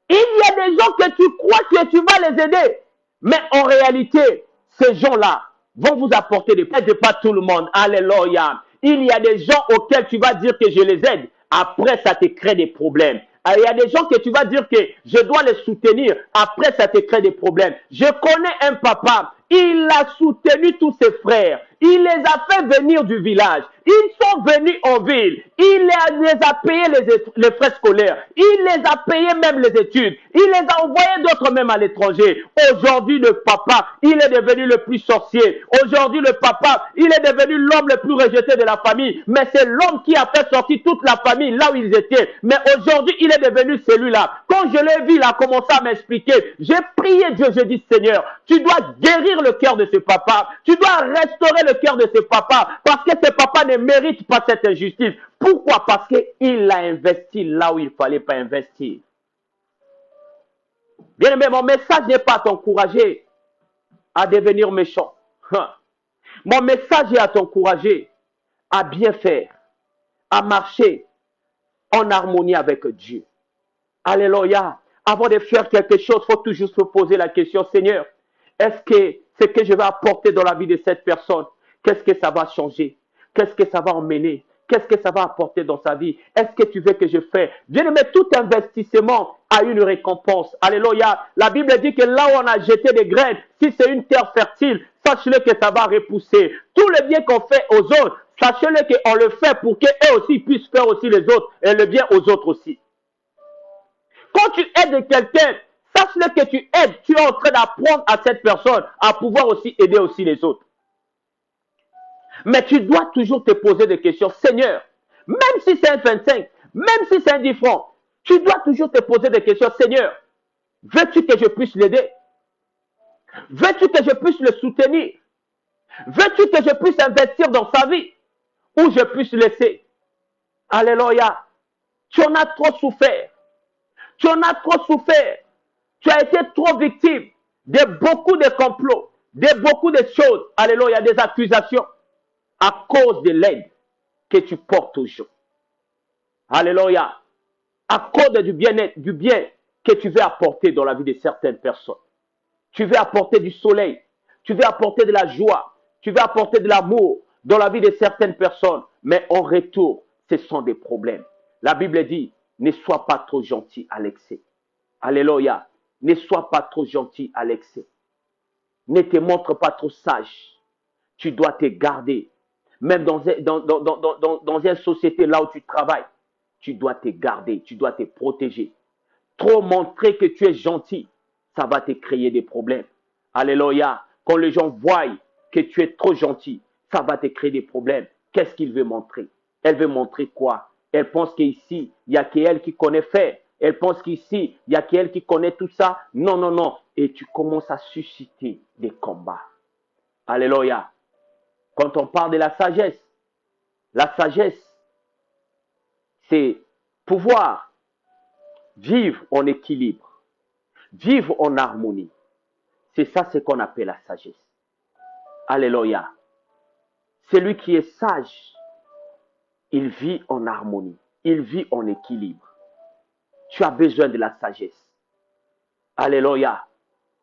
Il y a des gens que tu crois que tu vas les aider, mais en réalité, ces gens-là vont vous apporter des problèmes. Pas tout le monde. Alléluia. Il y a des gens auxquels tu vas dire que je les aide. Après, ça te crée des problèmes. Il y a des gens que tu vas dire que je dois les soutenir. Après, ça te crée des problèmes. Je connais un papa. Il a soutenu tous ses frères. Il les a fait venir du village. Ils sont venus en ville. Il les a payé les frais scolaires. Il les a payé même les études. Il les a envoyés d'autres même à l'étranger. Aujourd'hui, le papa, il est devenu le plus sorcier. Aujourd'hui, le papa, il est devenu l'homme le plus rejeté de la famille. Mais c'est l'homme qui a fait sortir toute la famille là où ils étaient. Mais aujourd'hui, il est devenu celui-là. Quand je l'ai vu, il a commencé à m'expliquer. J'ai prié Dieu, je dis Seigneur, tu dois guérir le cœur de ce papa. Tu dois restaurer le cœur de ce papa. Parce que ce papa ne mérite pas cette injustice. Pourquoi? Parce qu'il l'a investi là où il ne fallait pas investir. Bien aimé, mon message n'est pas à t'encourager à devenir méchant. Mon message est à t'encourager à bien faire, à marcher en harmonie avec Dieu. Alléluia. Avant de faire quelque chose, il faut toujours se poser la question, Seigneur, est-ce que ce que je vais apporter dans la vie de cette personne, qu'est-ce que ça va changer? Qu'est-ce que ça va emmener? Qu'est-ce que ça va apporter dans sa vie? Est-ce que tu veux que je fasse? Bien-aimé, tout investissement a une récompense. Alléluia. La Bible dit que là où on a jeté des graines, si c'est une terre fertile, sache-le que ça va repousser. Tout le bien qu'on fait aux autres, sachez-le qu'on le fait pour qu'eux aussi puissent faire aussi les autres et le bien aux autres aussi. Quand tu aides quelqu'un, sache-le que tu aides. Tu es en train d'apprendre à cette personne à pouvoir aussi aider aussi les autres. Mais tu dois toujours te poser des questions. Seigneur, même si c'est un 25, même si c'est un 10 francs, tu dois toujours te poser des questions. Seigneur, veux-tu que je puisse l'aider? Veux-tu que je puisse le soutenir? Veux-tu que je puisse investir dans sa vie? Ou je puisse laisser? Alléluia. Tu en as trop souffert. Tu en as trop souffert. Tu as été trop victime de beaucoup de complots, de beaucoup de choses. Alléluia, des accusations à cause de l'aide que tu portes aux gens. Alléluia. À cause du bien-être, du bien que tu veux apporter dans la vie de certaines personnes. Tu veux apporter du soleil. Tu veux apporter de la joie. Tu veux apporter de l'amour dans la vie de certaines personnes. Mais en retour, ce sont des problèmes. La Bible dit, ne sois pas trop gentil à l'excès. Alléluia. Ne sois pas trop gentil à l'excès. Ne te montre pas trop sage. Tu dois te garder. Même dans une société là où tu travailles, tu dois te garder, tu dois te protéger. Trop montrer que tu es gentil, ça va te créer des problèmes. Alléluia. Quand les gens voient que tu es trop gentil, ça va te créer des problèmes. Qu'est-ce qu'il veut montrer? Elle veut montrer quoi? Elle pense qu'ici, il n'y a qu'elle qui connaît faire. Elle pense qu'ici, il n'y a qu'elle qui connaît tout ça. Non, non, non. Et tu commences à susciter des combats. Alléluia. Quand on parle de la sagesse, c'est pouvoir vivre en équilibre, vivre en harmonie. C'est ça ce qu'on appelle la sagesse. Alléluia. Celui qui est sage, il vit en harmonie, il vit en équilibre. Tu as besoin de la sagesse. Alléluia.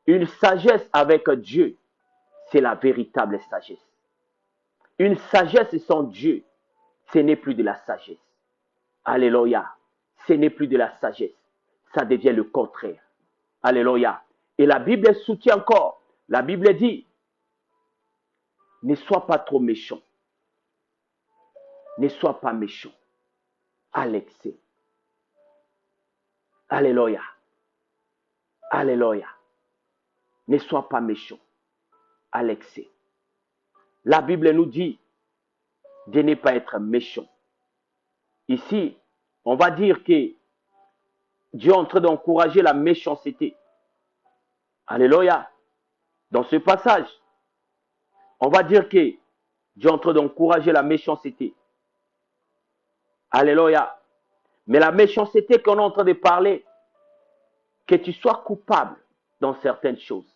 Une sagesse avec Dieu, c'est la véritable sagesse. Une sagesse sans Dieu, ce n'est plus de la sagesse. Alléluia. Ce n'est plus de la sagesse. Ça devient le contraire. Alléluia. Et la Bible soutient encore. La Bible dit, ne sois pas trop méchant. Ne sois pas méchant à l'excès. Alléluia. Alléluia. Ne sois pas méchant à l'excès. La Bible nous dit de ne pas être méchant. Ici, on va dire que Dieu est en train d'encourager la méchanceté. Alléluia. Dans ce passage, on va dire que Dieu est en train d'encourager la méchanceté. Alléluia. Mais la méchanceté qu'on est en train de parler, que tu sois coupable dans certaines choses.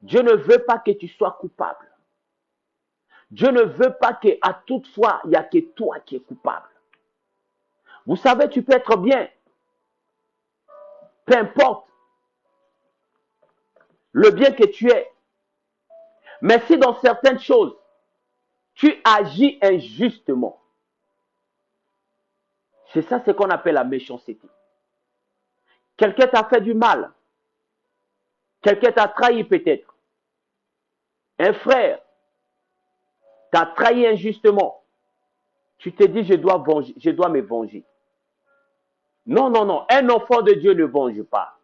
Dieu ne veut pas que tu sois coupable. Dieu ne veut pas qu'à toute fois, il n'y a que toi qui es coupable. Vous savez, tu peux être bien. Peu importe le bien que tu es. Mais si dans certaines choses, tu agis injustement, c'est ça ce qu'on appelle la méchanceté. Quelqu'un t'a fait du mal. Quelqu'un t'a trahi peut-être. Un frère Tu as trahi injustement. Tu te dis, je dois me venger. Non, non, non. Un enfant de Dieu ne venge pas.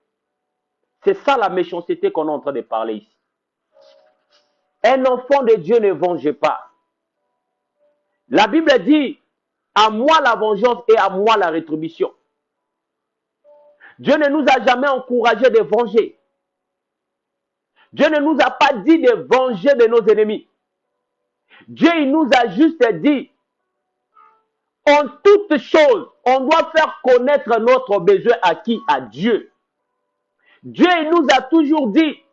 C'est ça la méchanceté qu'on est en train de parler ici. Un enfant de Dieu ne venge pas. La Bible dit, à moi la vengeance et à moi la rétribution. Dieu ne nous a jamais encouragé de venger. Dieu ne nous a pas dit de venger de nos ennemis. Dieu, il nous a juste dit, en toutes choses, on doit faire connaître notre besoin à qui? À Dieu. Dieu, il nous a toujours dit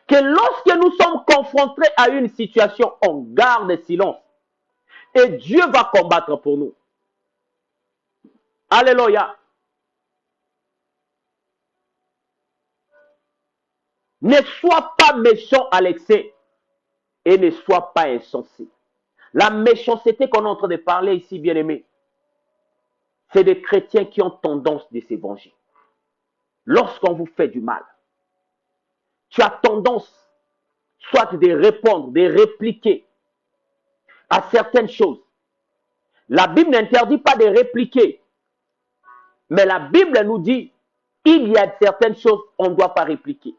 que lorsque nous sommes confrontés à une situation, on garde silence. Et Dieu va combattre pour nous. Alléluia. Ne sois pas méchant à l'excès et ne sois pas insensé. La méchanceté qu'on est en train de parler ici, bien-aimés, c'est des chrétiens qui ont tendance de se venger. Lorsqu'on vous fait du mal, tu as tendance soit de répondre, de répliquer à certaines choses. La Bible n'interdit pas de répliquer, mais la Bible nous dit, il y a certaines choses, on ne doit pas répliquer.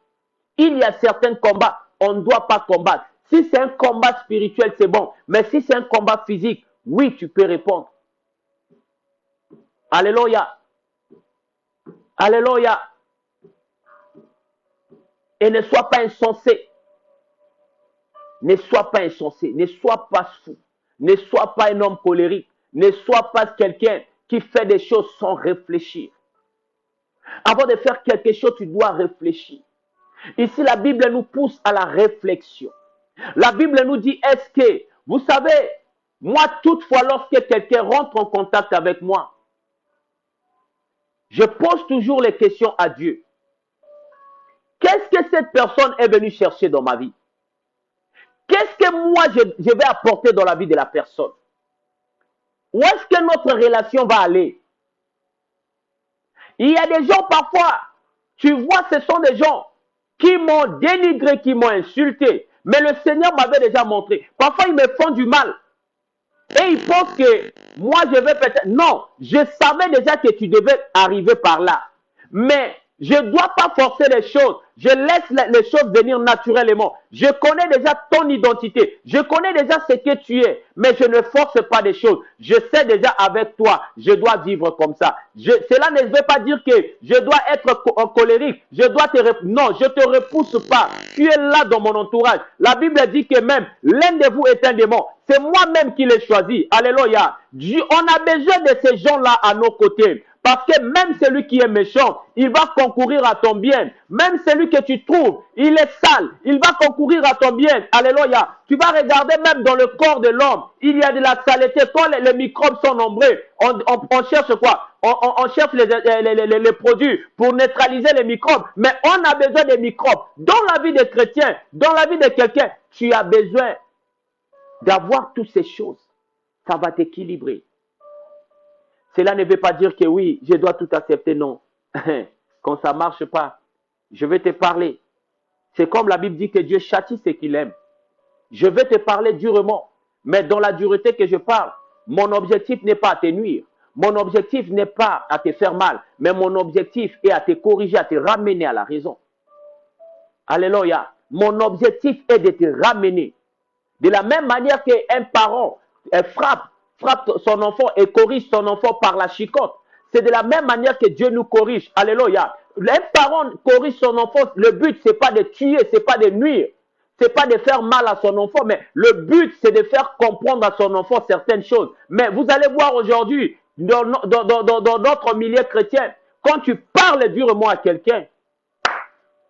Il y a certains combats, on ne doit pas combattre. Si c'est un combat spirituel, c'est bon. Mais si c'est un combat physique, oui, tu peux répondre. Alléluia. Alléluia. Et ne sois pas insensé. Ne sois pas insensé. Ne sois pas fou. Ne sois pas un homme colérique. Ne sois pas quelqu'un qui fait des choses sans réfléchir. Avant de faire quelque chose, tu dois réfléchir. Ici, la Bible nous pousse à la réflexion. La Bible nous dit, est-ce que, vous savez, moi, toutefois, lorsque quelqu'un rentre en contact avec moi, je pose toujours les questions à Dieu. Qu'est-ce que cette personne est venue chercher dans ma vie? Qu'est-ce que moi, je vais apporter dans la vie de la personne? Où est-ce que notre relation va aller? Il y a des gens, parfois, tu vois, ce sont des gens qui m'ont dénigré, qui m'ont insulté. Mais le Seigneur m'avait déjà montré. Parfois, ils me font du mal. Et ils pensent que moi, je vais peut-être... Non, je savais déjà que tu devais arriver par là. Mais je ne dois pas forcer les choses. Je laisse les choses venir naturellement. Je connais déjà ton identité. Je connais déjà ce que tu es. Mais je ne force pas des choses. Je sais déjà avec toi, je dois vivre comme ça. Cela ne veut pas dire que je dois être colérique. Je dois non, je ne te repousse pas. Tu es là dans mon entourage. La Bible dit que même l'un de vous est un démon. C'est moi-même qui l'ai choisi. Alléluia. On a besoin de ces gens-là à nos côtés. Parce que même celui qui est méchant, il va concourir à ton bien. Même celui que tu trouves, il est sale, il va concourir à ton bien. Alléluia. Tu vas regarder même dans le corps de l'homme, il y a de la saleté. Quand les microbes sont nombreux, on cherche quoi? On cherche les produits pour neutraliser les microbes. Mais on a besoin des microbes. Dans la vie des chrétiens, dans la vie de quelqu'un, tu as besoin d'avoir toutes ces choses. Ça va t'équilibrer. Cela ne veut pas dire que oui, je dois tout accepter, non. Quand ça ne marche pas, je vais te parler. C'est comme la Bible dit que Dieu châtie ce qu'il aime. Je vais te parler durement, mais dans la dureté que je parle, mon objectif n'est pas à te nuire. Mon objectif n'est pas à te faire mal, mais mon objectif est à te corriger, à te ramener à la raison. Alléluia. Mon objectif est de te ramener. De la même manière qu'un parent frappe son enfant et corrige son enfant par la chicotte. C'est de la même manière que Dieu nous corrige. Alléluia. Un parent corrige son enfant. Le but, ce n'est pas de tuer, ce n'est pas de nuire. Ce n'est pas de faire mal à son enfant, mais le but, c'est de faire comprendre à son enfant certaines choses. Mais vous allez voir aujourd'hui, dans notre milieu chrétien, quand tu parles durement à quelqu'un,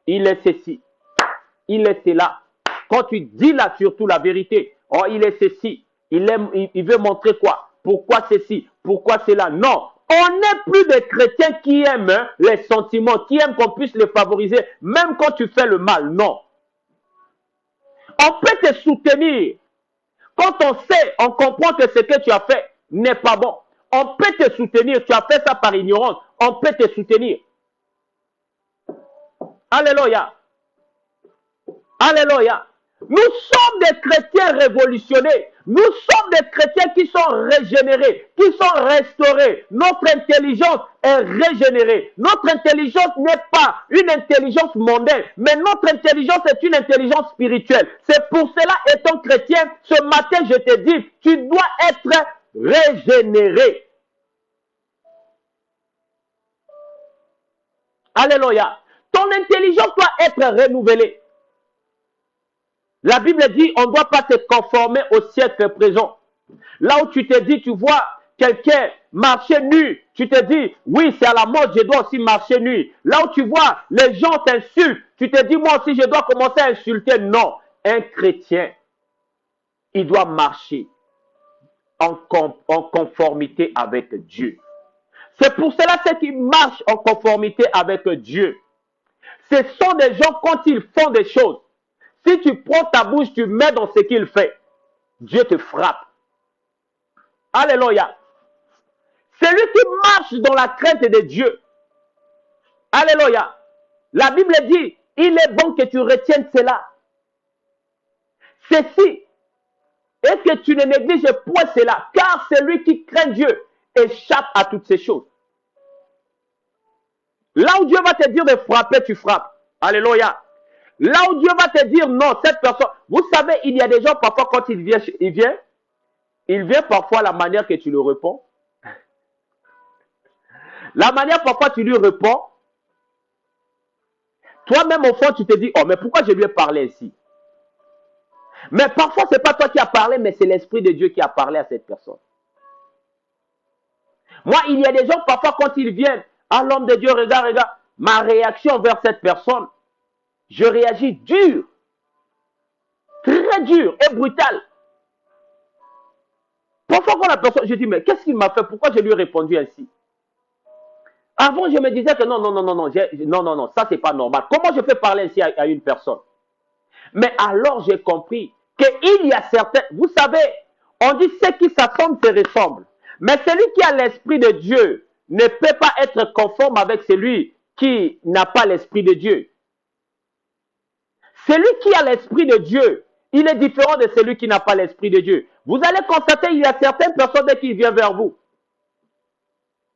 il est ceci, il est cela. Quand tu dis là surtout la vérité, oh, il est ceci. Il veut montrer quoi? Pourquoi ceci? Pourquoi cela? Non. On n'est plus des chrétiens qui aiment les sentiments, qui aiment qu'on puisse les favoriser, même quand tu fais le mal. Non. On peut te soutenir. Quand on sait, on comprend que ce que tu as fait n'est pas bon. On peut te soutenir. Tu as fait ça par ignorance. On peut te soutenir. Alléluia. Alléluia. Nous sommes des chrétiens révolutionnés. Nous sommes des chrétiens qui sont régénérés, qui sont restaurés. Notre intelligence est régénérée. Notre intelligence n'est pas une intelligence mondaine, mais notre intelligence est une intelligence spirituelle. C'est pour cela, étant chrétien, ce matin, je te dis, tu dois être régénéré. Alléluia. Ton intelligence doit être renouvelée. La Bible dit, on ne doit pas se conformer au siècle présent. Là où tu te dis, tu vois quelqu'un marcher nu, tu te dis, oui, c'est à la mode, je dois aussi marcher nu. Là où tu vois les gens t'insultent, tu te dis, moi aussi, je dois commencer à insulter. Non, un chrétien, il doit marcher en conformité avec Dieu. C'est pour cela ceux qui marchent en conformité avec Dieu. Ce sont des gens, quand ils font des choses, si tu prends ta bouche, tu mets dans ce qu'il fait, Dieu te frappe. Alléluia. Celui qui marche dans la crainte de Dieu. Alléluia. La Bible dit, il est bon que tu retiennes cela. Ceci, et que tu ne négliges point cela, car celui qui craint Dieu échappe à toutes ces choses. Là où Dieu va te dire de frapper, tu frappes. Alléluia. Là où Dieu va te dire non, cette personne, vous savez, il y a des gens parfois quand il vient parfois la manière que tu le réponds. La manière parfois tu lui réponds. Toi-même au fond tu te dis, oh mais pourquoi je lui ai parlé ainsi? Mais parfois ce n'est pas toi qui as parlé, mais c'est l'Esprit de Dieu qui a parlé à cette personne. Moi, il y a des gens parfois quand ils viennent, ah l'homme de Dieu, regarde, ma réaction vers cette personne, je réagis dur, très dur et brutal. Parfois quand la personne, je dis, mais qu'est-ce qu'il m'a fait? Pourquoi je lui ai répondu ainsi? Avant, je me disais que non, ça c'est pas normal. Comment je peux parler ainsi à une personne? Mais alors j'ai compris qu'il y a certains, vous savez, on dit ceux qui s'assemblent se ressemblent. Mais celui qui a l'Esprit de Dieu ne peut pas être conforme avec celui qui n'a pas l'Esprit de Dieu. Celui qui a l'Esprit de Dieu, il est différent de celui qui n'a pas l'Esprit de Dieu. Vous allez constater qu'il y a certaines personnes qui viennent vers vous.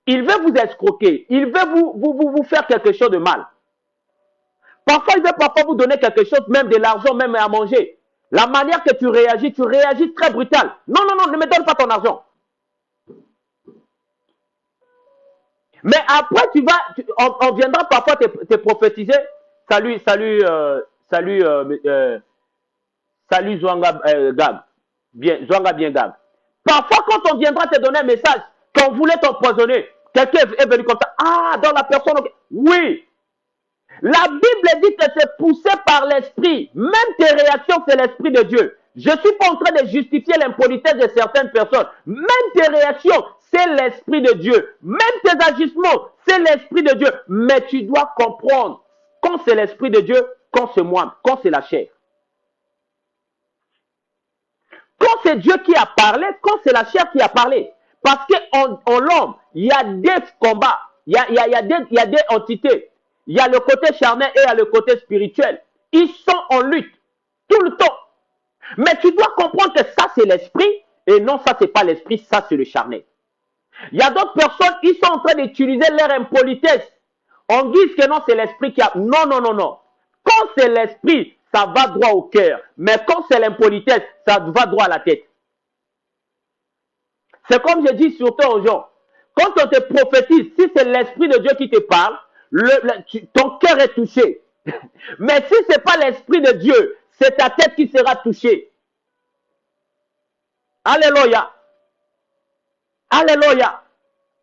Il veut vous escroquer. Il veut vous faire quelque chose de mal. Parfois, il veut parfois vous donner quelque chose, même de l'argent, même à manger. La manière que tu réagis très brutal. Non, ne me donne pas ton argent. Mais après, on viendra parfois te prophétiser. Salut Zwanga Gag. Zwanga bien Gag. Parfois, quand on viendra te donner un message, qu'on voulait t'empoisonner, quelqu'un est venu comme ça. Ah, dans la personne. Oui. La Bible dit que c'est poussé par l'esprit. Même tes réactions, c'est l'esprit de Dieu. Je ne suis pas en train de justifier l'impolitesse de certaines personnes. Même tes réactions, c'est l'esprit de Dieu. Même tes agissements, c'est l'esprit de Dieu. Mais tu dois comprendre quand c'est l'esprit de Dieu, quand c'est moi, quand c'est la chair. Quand c'est Dieu qui a parlé, quand c'est la chair qui a parlé. Parce qu'en l'homme, il y a des combats, il y a des entités. Il y a le côté charnel et il y a le côté spirituel. Ils sont en lutte tout le temps. Mais tu dois comprendre que ça, c'est l'esprit. Et non, ça, c'est pas l'esprit, ça, c'est le charnel. Il y a d'autres personnes, ils sont en train d'utiliser leur impolitesse. On dit que non, c'est l'esprit qui a... Non. Quand c'est l'esprit, ça va droit au cœur. Mais quand c'est l'impolitesse, ça va droit à la tête. C'est comme je dis surtout aux gens. Quand on te prophétise, si c'est l'esprit de Dieu qui te parle, ton cœur est touché. Mais si ce n'est pas l'esprit de Dieu, c'est ta tête qui sera touchée. Alléluia. Alléluia.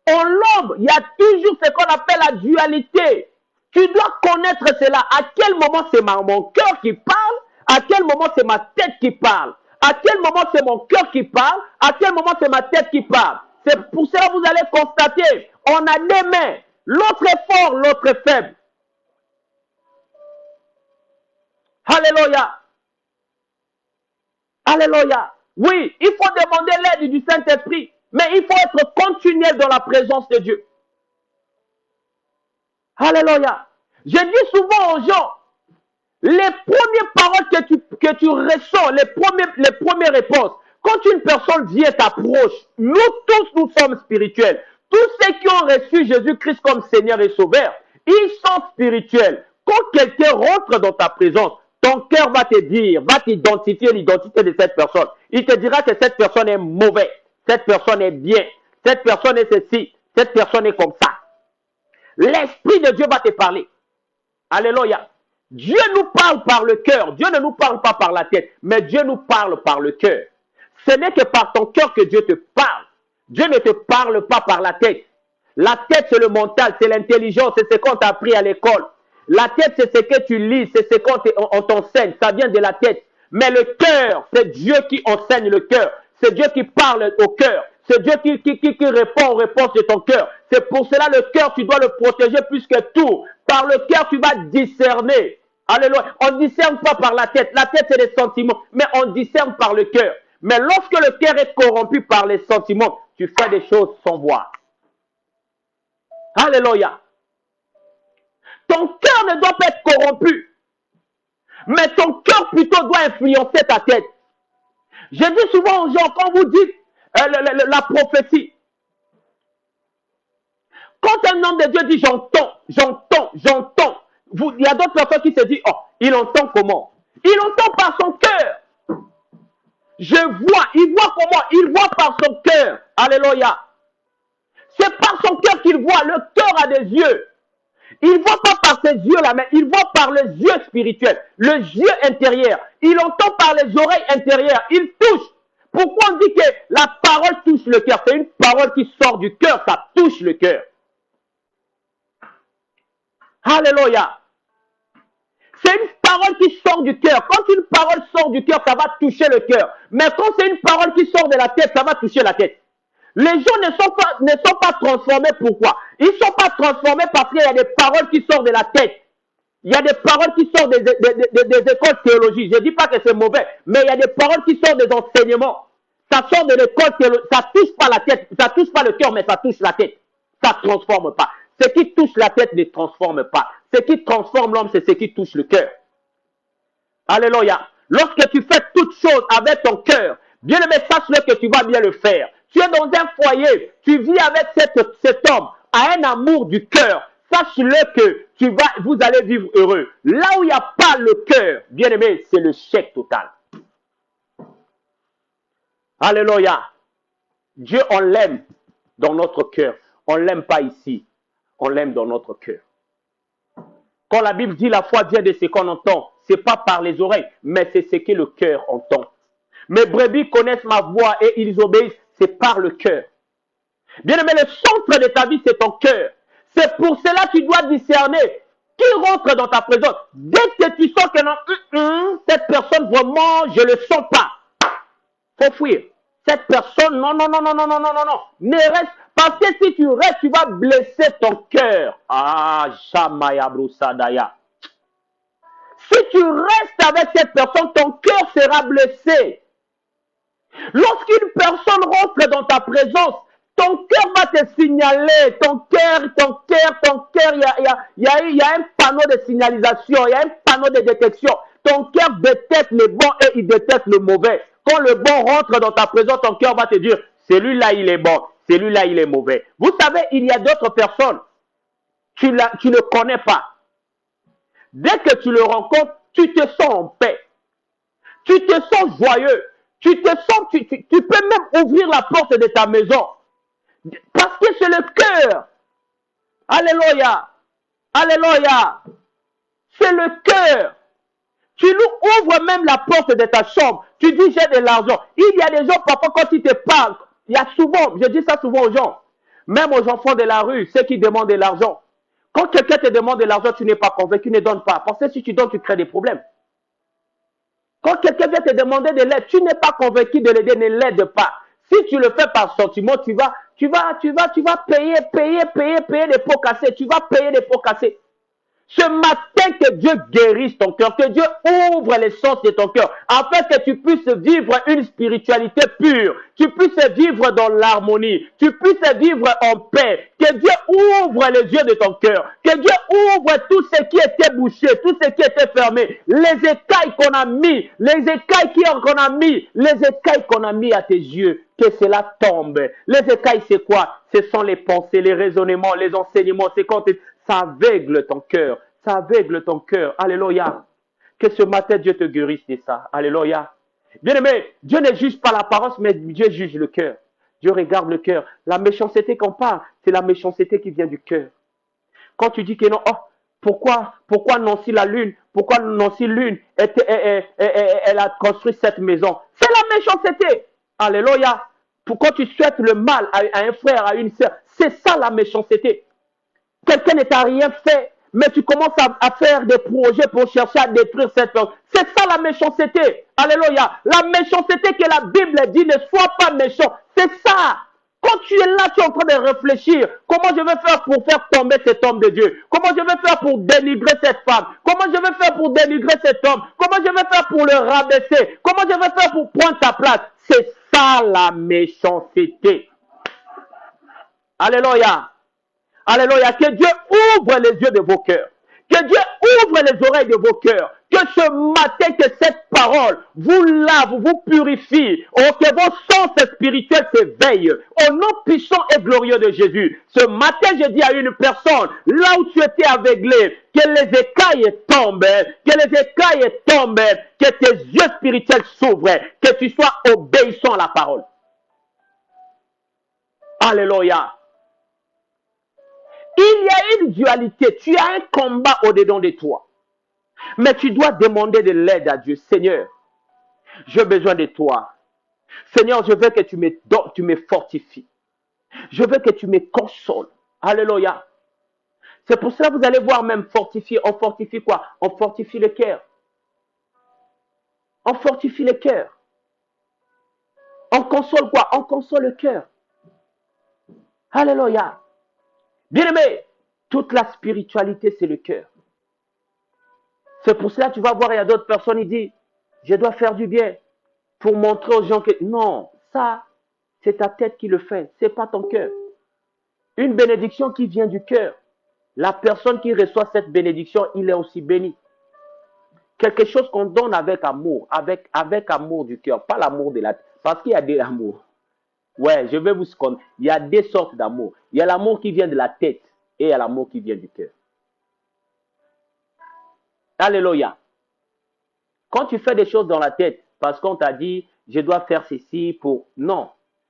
En l'homme, il y a toujours ce qu'on appelle la dualité. Tu dois connaître cela. À quel moment c'est mon cœur qui parle? À quel moment c'est ma tête qui parle? À quel moment c'est mon cœur qui parle? À quel moment c'est ma tête qui parle? C'est pour cela que vous allez constater, on a des mains. L'autre est fort, l'autre est faible. Alléluia. Alléluia. Oui, il faut demander l'aide du Saint-Esprit. Mais il faut être continuel dans la présence de Dieu. Alléluia. Je dis souvent aux gens, Les premières paroles que tu ressens, les premières réponses, quand une personne vient t'approche, nous tous, nous sommes spirituels. Tous ceux qui ont reçu Jésus-Christ comme Seigneur et Sauveur, ils sont spirituels. Quand quelqu'un rentre dans ta présence, ton cœur va te dire, va t'identifier l'identité de cette personne. Il te dira que cette personne est mauvaise, cette personne est bien, cette personne est ceci, cette personne est comme ça. L'Esprit de Dieu va te parler. Alléluia. Dieu nous parle par le cœur. Dieu ne nous parle pas par la tête, mais Dieu nous parle par le cœur. Ce n'est que par ton cœur que Dieu te parle. Dieu ne te parle pas par la tête. La tête, c'est le mental, c'est l'intelligence, c'est ce qu'on t'a appris à l'école. La tête, c'est ce que tu lis, c'est ce qu'on t'enseigne. Ça vient de la tête. Mais le cœur, c'est Dieu qui enseigne le cœur. C'est Dieu qui parle au cœur. C'est Dieu qui répond aux réponses de ton cœur. C'est pour cela le cœur, tu dois le protéger plus que tout. Par le cœur, tu vas discerner. Alléluia. On ne discerne pas par la tête. La tête, c'est les sentiments. Mais on discerne par le cœur. Mais lorsque le cœur est corrompu par les sentiments, tu fais des choses sans voir. Alléluia. Ton cœur ne doit pas être corrompu. Mais ton cœur plutôt doit influencer ta tête. Je dis souvent aux gens, quand vous dites la prophétie, quand un homme de Dieu dit j'entends, il y a d'autres personnes qui se disent, oh, il entend comment? Il entend par son cœur. Je vois, il voit comment? Il voit par son cœur. Alléluia. C'est par son cœur qu'il voit. Le cœur a des yeux. Il ne voit pas par ses yeux-là, mais il voit par les yeux spirituels, le yeux intérieur. Il entend par les oreilles intérieures. Il touche. Pourquoi on dit que la parole touche le cœur? C'est une parole qui sort du cœur, ça touche le cœur. Alléluia. C'est une parole qui sort du cœur. Quand une parole sort du cœur, ça va toucher le cœur. Mais quand c'est une parole qui sort de la tête, ça va toucher la tête. Les gens ne sont pas transformés. Pourquoi? Ils ne sont pas transformés parce qu'il y a des paroles qui sortent de la tête. Il y a des paroles qui sortent des écoles théologiques. Je ne dis pas que c'est mauvais, mais il y a des paroles qui sortent des enseignements. Ça sort de l'école théologique. Ça ne touche pas la tête. Ça ne touche pas le cœur, mais ça touche la tête. Ça ne transforme pas. Ce qui touche la tête ne transforme pas. Ce qui transforme l'homme, c'est ce qui touche le cœur. Alléluia. Lorsque tu fais toutes choses avec ton cœur, bien aimé, sache-le que tu vas bien le faire. Tu es dans un foyer, tu vis avec cet homme à un amour du cœur. Sache-le que vous allez vivre heureux. Là où il n'y a pas le cœur, bien aimé, c'est le chèque total. Alléluia. Dieu, on l'aime dans notre cœur. On ne l'aime pas ici. On l'aime dans notre cœur. Quand la Bible dit la foi vient de ce qu'on entend, ce n'est pas par les oreilles, mais c'est ce que le cœur entend. Mes brebis connaissent ma voix et ils obéissent, c'est par le cœur. Bien aimé, le centre de ta vie, c'est ton cœur. C'est pour cela que tu dois discerner qui rentre dans ta présence. Dès que tu sens que non, cette personne, vraiment, je ne le sens pas. Faut fuir. Cette personne, non. Ne reste, parce que si tu restes, tu vas blesser ton cœur. Ah, Shamaya Broussadaya. Si tu restes avec cette personne, ton cœur sera blessé. Lorsqu'une personne rentre dans ta présence, ton cœur va te signaler, ton cœur, il y a un panneau de signalisation, il y a un panneau de détection. Ton cœur détecte le bon et il détecte le mauvais. Quand le bon rentre dans ta présence, ton cœur va te dire, celui-là il est bon, celui-là il est mauvais. Vous savez, il y a d'autres personnes, tu ne connais pas. Dès que tu le rencontres, tu te sens en paix. Tu te sens joyeux. Tu peux même ouvrir la porte de ta maison. Parce que c'est le cœur. Alléluia. Alléluia. C'est le cœur. Tu nous ouvres même la porte de ta chambre. Tu dis j'ai de l'argent. Il y a des gens parfois quand ils te parlent. Il y a souvent, je dis ça souvent aux gens. Même aux enfants de la rue, ceux qui demandent de l'argent. Quand quelqu'un te demande de l'argent, tu n'es pas convaincu, ne donne pas. Parce que si tu donnes, tu crées des problèmes. Quand quelqu'un vient te demander de l'aide, tu n'es pas convaincu de l'aider, ne l'aide pas. Si tu le fais par sentiment, tu vas payer des pots cassés. Tu vas payer des pots cassés. Ce matin, que Dieu guérisse ton cœur, que Dieu ouvre les sens de ton cœur, afin que tu puisses vivre une spiritualité pure, tu puisses vivre dans l'harmonie, tu puisses vivre en paix, que Dieu ouvre les yeux de ton cœur, que Dieu ouvre tout ce qui était bouché, tout ce qui était fermé, les écailles qu'on a mis, les écailles qu'on a mis à tes yeux, que cela tombe. Les écailles, c'est quoi? Ce sont les pensées, les raisonnements, les enseignements, c'est quand ça aveugle ton cœur. Ça aveugle ton cœur. Alléluia. Que ce matin, Dieu te guérisse de ça. Alléluia. Bien-aimé, Dieu ne juge pas l'apparence, mais Dieu juge le cœur. Dieu regarde le cœur. La méchanceté qu'on parle, c'est la méchanceté qui vient du cœur. Quand tu dis que non, oh, pourquoi Nancy la lune? Pourquoi Nancy lune elle a construit cette maison? C'est la méchanceté. Alléluia. Pourquoi tu souhaites le mal à un frère, à une sœur? C'est ça la méchanceté. Quelqu'un ne t'a rien fait, mais tu commences à faire des projets pour chercher à détruire cette personne. C'est ça la méchanceté. Alléluia. La méchanceté que la Bible dit, ne sois pas méchant. C'est ça. Quand tu es là, tu es en train de réfléchir. Comment je vais faire pour faire tomber cet homme de Dieu? Comment je vais faire pour dénigrer cette femme? Comment je vais faire pour dénigrer cet homme? Comment je vais faire pour le rabaisser? Comment je vais faire pour prendre ta place? C'est ça la méchanceté. Alléluia. Alléluia. Que Dieu ouvre les yeux de vos cœurs. Que Dieu ouvre les oreilles de vos cœurs. Que ce matin, que cette parole vous lave, vous purifie. Oh, que vos sens spirituels s'éveillent. Au nom puissant et glorieux de Jésus. Ce matin, je dis à une personne, là où tu étais aveuglé, que les écailles tombent. Que les écailles tombent. Que tes yeux spirituels s'ouvrent. Que tu sois obéissant à la parole. Alléluia. Il y a une dualité. Tu as un combat au-dedans de toi. Mais tu dois demander de l'aide à Dieu. Seigneur, j'ai besoin de toi. Seigneur, je veux que tu me fortifies. Je veux que tu me consoles. Alléluia. C'est pour cela que vous allez voir même fortifier. On fortifie quoi? On fortifie le cœur. On fortifie le cœur. On console quoi? On console le cœur. Alléluia. Bien-aimé, toute la spiritualité, c'est le cœur. C'est pour cela que tu vas voir, il y a d'autres personnes, ils disent, je dois faire du bien pour montrer aux gens que... Non, ça, c'est ta tête qui le fait, ce n'est pas ton cœur. Une bénédiction qui vient du cœur. La personne qui reçoit cette bénédiction, il est aussi béni. Quelque chose qu'on donne avec amour, avec amour du cœur, pas l'amour de la tête. Parce qu'il y a des amours. Ouais, je vais vous connaître. Il y a deux sortes d'amour. Il y a l'amour qui vient de la tête et il y a l'amour qui vient du cœur. Alléluia. Quand tu fais des choses dans la tête, parce qu'on t'a dit, je dois faire ceci pour... Non.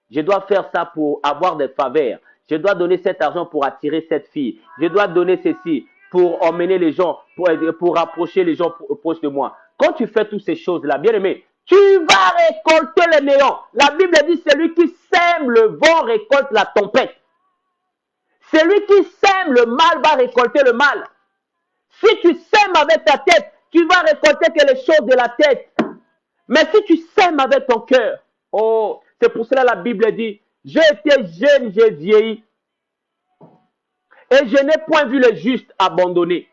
Je dois faire ça pour avoir des faveurs. Je dois donner cet argent pour attirer cette fille. Je dois donner ceci pour emmener les gens, pour rapprocher les gens proches de moi. Quand tu fais toutes ces choses-là, bien aimé, tu vas récolter le néant. La Bible dit, celui qui sème le vent récolte la tempête. Celui qui sème le mal va récolter le mal. Si tu sèmes avec ta tête, tu vas récolter que les choses de la tête. Mais si tu sèmes avec ton cœur, oh, c'est pour cela la Bible dit, j'ai été jeune, j'ai vieilli. Et je n'ai point vu le juste abandonné,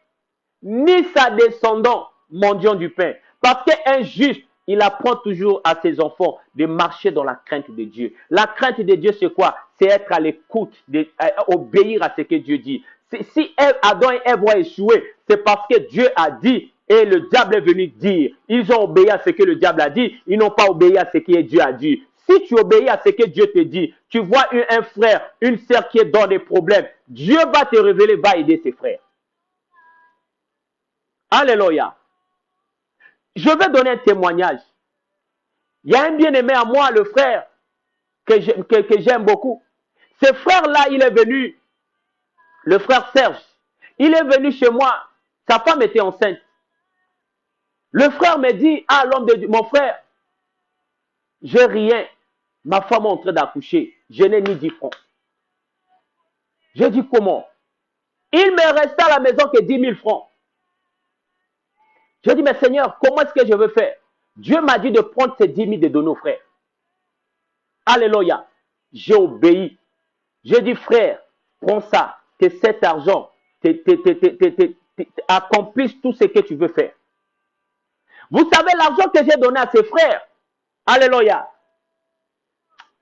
ni sa descendant mendiant du pain. Parce qu'un juste, il apprend toujours à ses enfants de marcher dans la crainte de Dieu. La crainte de Dieu, c'est quoi? C'est être à l'écoute, obéir à ce que Dieu dit. Si Adam et Ève ont échoué, c'est parce que Dieu a dit et le diable est venu dire. Ils ont obéi à ce que le diable a dit, ils n'ont pas obéi à ce que Dieu a dit. Si tu obéis à ce que Dieu te dit, tu vois un frère, une sœur qui est dans des problèmes, Dieu va te révéler, va aider ses frères. Alléluia. Je vais donner un témoignage. Il y a un bien-aimé à moi, le frère, que j'aime beaucoup. Ce frère-là, il est venu, le frère Serge, il est venu chez moi, sa femme était enceinte. Le frère me dit, ah l'homme de Dieu, mon frère, j'ai rien, ma femme est en train d'accoucher, je n'ai ni 10 francs. J'ai dit comment? Il me reste à la maison que 10 000 francs. J'ai dit, mais Seigneur, comment est-ce que je veux faire? Dieu m'a dit de prendre ces 10 000 de donner aux frères. Alléluia. J'ai obéi. J'ai dit, frère, prends ça, que cet argent, accomplisses tout ce que tu veux faire. Vous savez l'argent que j'ai donné à ses frères. Alléluia.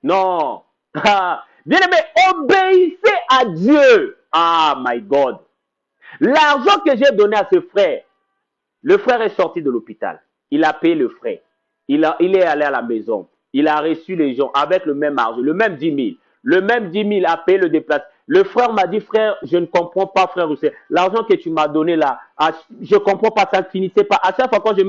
Non. Bien-aimé, obéissez à Dieu. Ah, my God. L'argent que j'ai donné à ce frère, le frère est sorti de l'hôpital. Il a payé le frais. Il est allé à la maison. Il a reçu les gens avec le même argent, le même 10 000. Le même 10 000 a payé le déplacement. Le frère m'a dit, frère, je ne comprends pas, frère Rousset. L'argent que tu m'as donné là, je ne comprends pas, ça ne finissait pas. À chaque fois quand je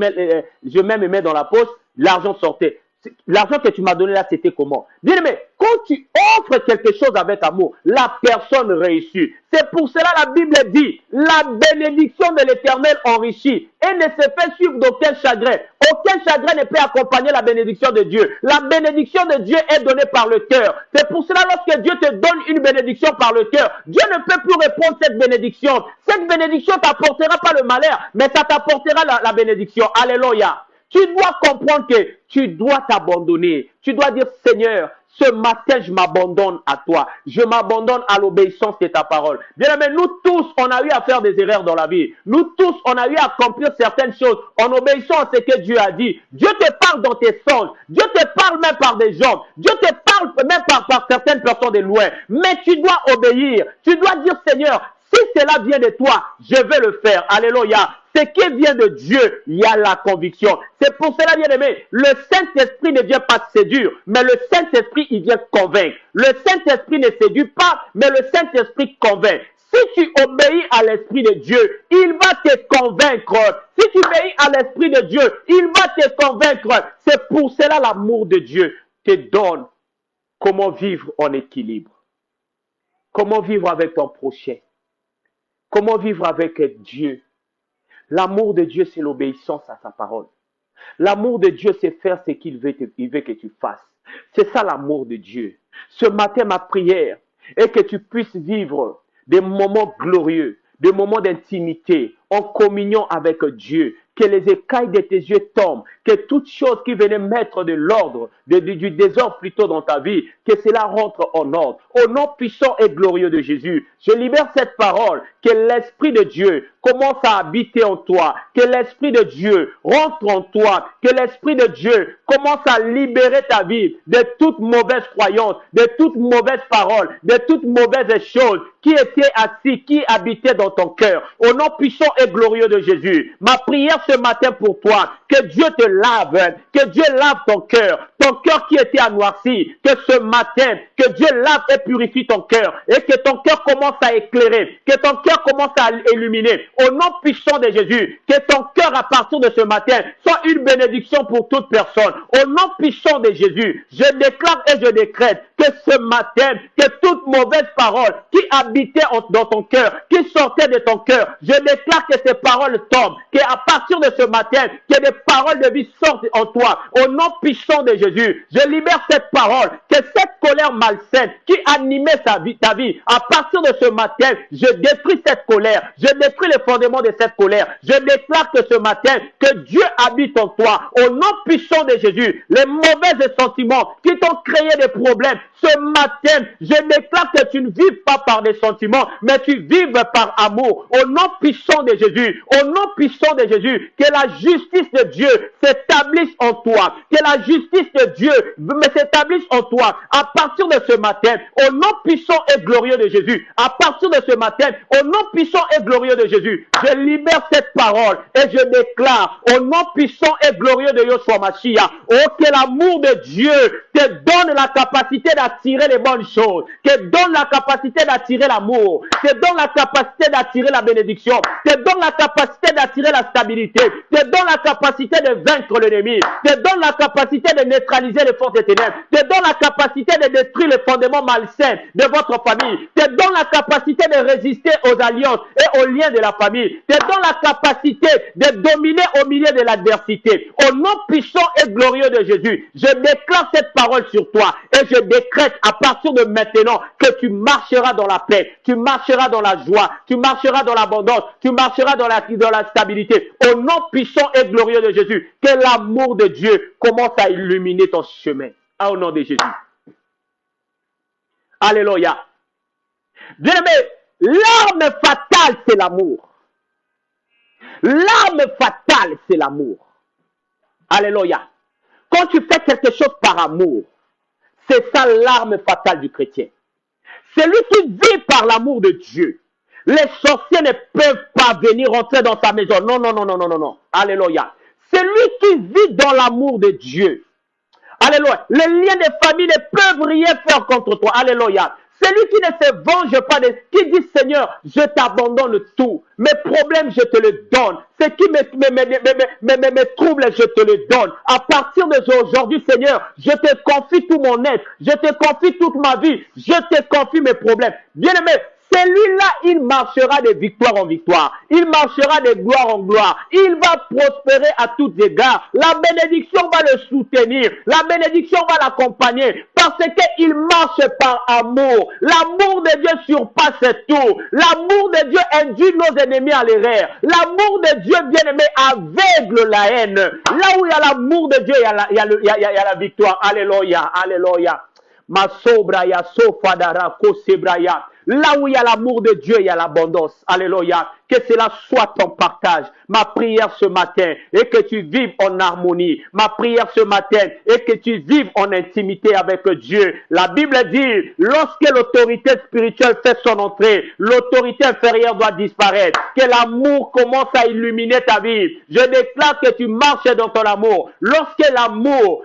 mets mes mains dans la poche, l'argent sortait. L'argent que tu m'as donné là, c'était comment? Bien aimé, quand tu offres quelque chose avec amour, la personne réussit. C'est pour cela la Bible dit, la bénédiction de l'Éternel enrichit et ne se fait suivre d'aucun chagrin. Aucun chagrin ne peut accompagner la bénédiction de Dieu. La bénédiction de Dieu est donnée par le cœur. C'est pour cela lorsque Dieu te donne une bénédiction par le cœur, Dieu ne peut plus répondre cette bénédiction. Cette bénédiction t'apportera pas le malheur, mais ça t'apportera la bénédiction. Alléluia. Tu dois comprendre que tu dois t'abandonner. Tu dois dire, Seigneur, ce matin, je m'abandonne à toi. Je m'abandonne à l'obéissance de ta parole. Bien aimé, nous tous, on a eu à faire des erreurs dans la vie. Nous tous, on a eu à accomplir certaines choses en obéissant à ce que Dieu a dit. Dieu te parle dans tes songes. Dieu te parle même par des gens. Dieu te parle même par certaines personnes de loin. Mais tu dois obéir. Tu dois dire, Seigneur, si cela vient de toi, je vais le faire. Alléluia. Ce qui vient de Dieu, il y a la conviction. C'est pour cela, bien aimé, le Saint-Esprit ne vient pas séduire, mais le Saint-Esprit, il vient convaincre. Le Saint-Esprit ne séduit pas, mais le Saint-Esprit convainc. Si tu obéis à l'Esprit de Dieu, il va te convaincre. Si tu obéis à l'Esprit de Dieu, il va te convaincre. C'est pour cela l'amour de Dieu te donne comment vivre en équilibre. Comment vivre avec ton prochain. Comment vivre avec Dieu. L'amour de Dieu, c'est l'obéissance à sa parole. L'amour de Dieu, c'est faire ce qu'il veut que tu fasses. C'est ça l'amour de Dieu. Ce matin, ma prière est que tu puisses vivre des moments glorieux, des moments d'intimité, en communion avec Dieu. Que les écailles de tes yeux tombent, que toute chose qui venait mettre de l'ordre, du désordre plutôt dans ta vie, que cela rentre en ordre. Au nom puissant et glorieux de Jésus, je libère cette parole, que l'Esprit de Dieu commence à habiter en toi, que l'Esprit de Dieu rentre en toi, que l'Esprit de Dieu commence à libérer ta vie de toute mauvaise croyance, de toute mauvaise parole, de toute mauvaise chose qui était assis, qui habitait dans ton cœur. Au nom puissant et glorieux de Jésus, ma prière ce matin pour toi, que Dieu te lave, que Dieu lave ton cœur qui était anoirci, que ce matin, que Dieu lave et purifie ton cœur, et que ton cœur commence à éclairer, que ton cœur commence à illuminer, au nom puissant de Jésus, que ton cœur à partir de ce matin soit une bénédiction pour toute personne, au nom puissant de Jésus, je déclare et je décrète que ce matin, que toute mauvaise parole qui habitait dans ton cœur, qui sortait de ton cœur, je déclare que ces paroles tombent, qu'à partir de ce matin, que des paroles de vie sortent en toi, au nom puissant de Jésus, je libère cette parole, que cette colère malsaine qui animait ta vie, à partir de ce matin, je détruis cette colère, je détruis les fondements de cette colère, je déclare que ce matin, que Dieu habite en toi, au nom puissant de Jésus, les mauvais sentiments qui t'ont créé des problèmes, ce matin, je déclare que tu ne vives pas par des sentiments, mais tu vives par amour, au nom puissant de Jésus, au nom puissant de Jésus, que la justice de Dieu s'établisse en toi, que la justice de Dieu s'établisse en toi, à partir de ce matin, au nom puissant et glorieux de Jésus, à partir de ce matin, au nom puissant et glorieux de Jésus, je libère cette parole et je déclare, au nom puissant et glorieux de Yoshua Mashiach, oh, que l'amour de Dieu te donne la capacité d'attirer les bonnes choses, te donne la capacité d'attirer l'amour, te donne la capacité d'attirer la bénédiction, te donne la capacité d'attirer la stabilité, te donne la capacité de vaincre l'ennemi, te donne la capacité de neutraliser les forces des ténèbres, te donne la capacité de détruire les fondements malsains de votre famille, te donne la capacité de résister aux alliances et aux liens de la famille, te donne la capacité de dominer au milieu de l'adversité. Au nom puissant et glorieux de Jésus, je déclare cette parole sur toi et je décrète à partir de maintenant que tu marcheras dans la paix, tu marcheras dans la joie, tu marcheras dans l'abondance, tu marcheras dans la stabilité. Au nom puissant et glorieux de Jésus, que l'amour de Dieu commence à illuminer ton chemin. Au nom de Jésus. Alléluia. Bien aimé, l'arme fatale, c'est l'amour. L'arme fatale, c'est l'amour. Alléluia. Quand tu fais quelque chose par amour, c'est ça l'arme fatale du chrétien. Celui qui vit par l'amour de Dieu. Les sorciers ne peuvent pas venir entrer dans sa maison. Non, non, non, non, non, non, non. Alléluia. Celui qui vit dans l'amour de Dieu. Alléluia. Les liens de famille ne peuvent rien faire contre toi. Alléluia. Celui qui ne se venge pas, qui dit Seigneur, je t'abandonne tout. Mes problèmes, je te les donne. Ce qui me trouble, je te le donne. À partir d'aujourd'hui, Seigneur, je te confie tout mon être. Je te confie toute ma vie. Je te confie mes problèmes. Bien-aimé, celui-là, il marchera de victoire en victoire. Il marchera de gloire en gloire. Il va prospérer à tous égards. La bénédiction va le soutenir. La bénédiction va l'accompagner. Parce qu'il marche par amour. L'amour de Dieu surpasse tout. L'amour de Dieu induit nos ennemis à l'erreur. L'amour de Dieu, bien-aimé, aveugle la haine. Là où il y a l'amour de Dieu, il y a la victoire. Alléluia, alléluia. Masobraya, sofadara, kosebraya. Là où il y a l'amour de Dieu, il y a l'abondance. Alléluia. Que cela soit ton partage. Ma prière ce matin est que tu vives en harmonie. Ma prière ce matin est que tu vives en intimité avec Dieu. La Bible dit, lorsque l'autorité spirituelle fait son entrée, l'autorité inférieure doit disparaître. Que l'amour commence à illuminer ta vie. Je déclare que tu marches dans ton amour. Lorsque l'amour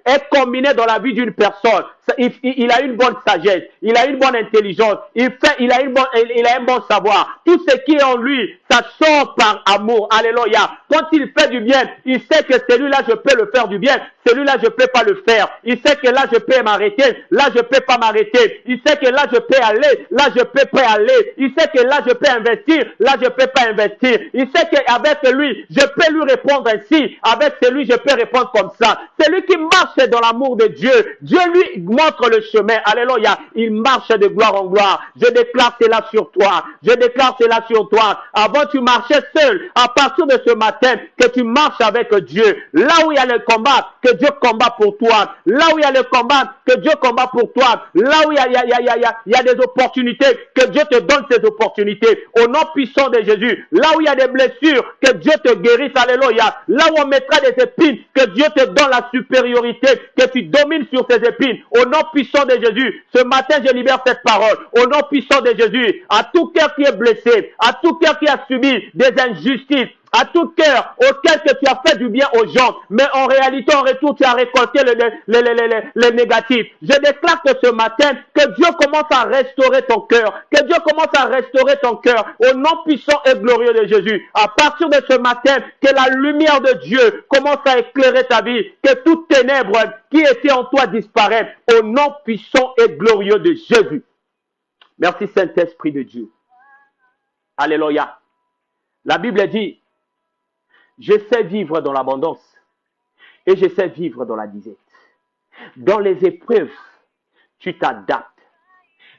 est combiné dans la vie d'une personne, il a une bonne sagesse, il a une bonne intelligence, il a un bon savoir. Tout ce qui est en lui, ça sort par amour. Alléluia. Quand il fait du bien, il sait que celui-là, je peux le faire du bien. Celui-là, je peux pas le faire. Il sait que là, je peux m'arrêter. Là, je peux pas m'arrêter. Il sait que là, je peux aller. Là, je peux pas aller. Il sait que là, je peux investir. Là, je peux pas investir. Il sait qu'avec lui, je peux lui répondre ainsi. Avec celui, je peux répondre comme ça. Celui qui marche dans l'amour de Dieu, Dieu lui montre le chemin. Alléluia. Il marche de gloire en gloire. Je déclare cela sur toi. Je déclare cela sur toi. Avant, tu marchais seul. À partir de ce matin, que tu marches avec Dieu. Là où il y a le combat, que Dieu combat pour toi. Là où il y a le combat, que Dieu combat pour toi. Là où il y a des opportunités, que Dieu te donne ces opportunités. Au nom puissant de Jésus. Là où il y a des blessures, que Dieu te guérisse. Alléluia. Là où on mettra des épines, que Dieu te donne la supériorité, que tu domines sur ces épines. Au nom puissant de Jésus. Ce matin, je libère cette parole. Au nom puissant de Jésus. À tout cœur qui est blessé, à tout cœur qui a subi des injustices, à tout cœur auquel que tu as fait du bien aux gens, mais en réalité, en retour, tu as récolté le négatif. Je déclare que ce matin, que Dieu commence à restaurer ton cœur, que Dieu commence à restaurer ton cœur, au nom puissant et glorieux de Jésus. À partir de ce matin, que la lumière de Dieu commence à éclairer ta vie, que toute ténèbre qui était en toi disparaît, au nom puissant et glorieux de Jésus. Merci Saint-Esprit de Dieu. Alléluia. La Bible dit, je sais vivre dans l'abondance et je sais vivre dans la disette. Dans les épreuves, tu t'adaptes.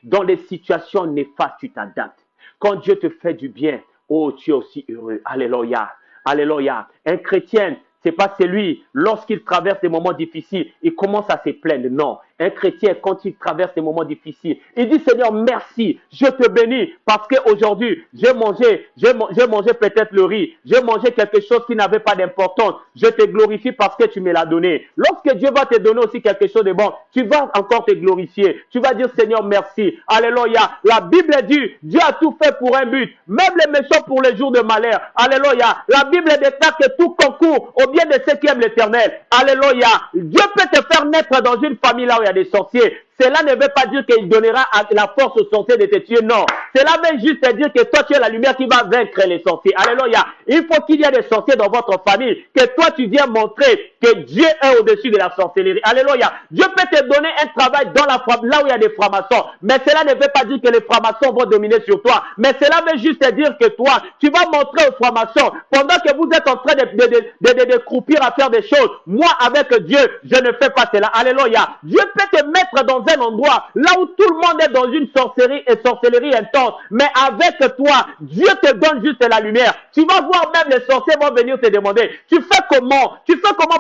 Dans les situations néfastes, tu t'adaptes. Quand Dieu te fait du bien, oh, tu es aussi heureux. Alléluia. Alléluia. Un chrétien, c'est pas celui, lorsqu'il traverse des moments difficiles, il commence à se plaindre. Non. Un chrétien, quand il traverse des moments difficiles, il dit Seigneur, merci, je te bénis parce qu'aujourd'hui, j'ai mangé peut-être le riz, j'ai mangé quelque chose qui n'avait pas d'importance. Je te glorifie parce que tu me l'as donné. Lorsque Dieu va te donner aussi quelque chose de bon, tu vas encore te glorifier. Tu vas dire Seigneur, merci. Alléluia. La Bible dit, Dieu a tout fait pour un but, même les méchants pour les jours de malheur. Alléluia. La Bible déclare que tout concourt au bien de ceux qui aiment l'Éternel. Alléluia. Dieu peut te faire naître dans une famille là où il y a des sorciers. Cela ne veut pas dire qu'il donnera la force aux sorciers de te tuer, non. Cela veut juste dire que toi tu es la lumière qui va vaincre les sorciers. Alléluia. Il faut qu'il y ait des sorciers dans votre famille, que toi tu viens montrer que Dieu est au-dessus de la sorcellerie. Alléluia. Dieu peut te donner un travail dans là où il y a des francs-maçons, mais cela ne veut pas dire que les francs-maçons vont dominer sur toi. Mais cela veut juste dire que toi, tu vas montrer aux francs-maçons, pendant que vous êtes en train de croupir à faire des choses, moi avec Dieu, je ne fais pas cela. Alléluia. Dieu peut te mettre dans un endroit là où tout le monde est dans une sorcellerie intense, mais avec toi, Dieu te donne juste la lumière. Tu vas voir, même les sorciers vont venir te demander, tu fais comment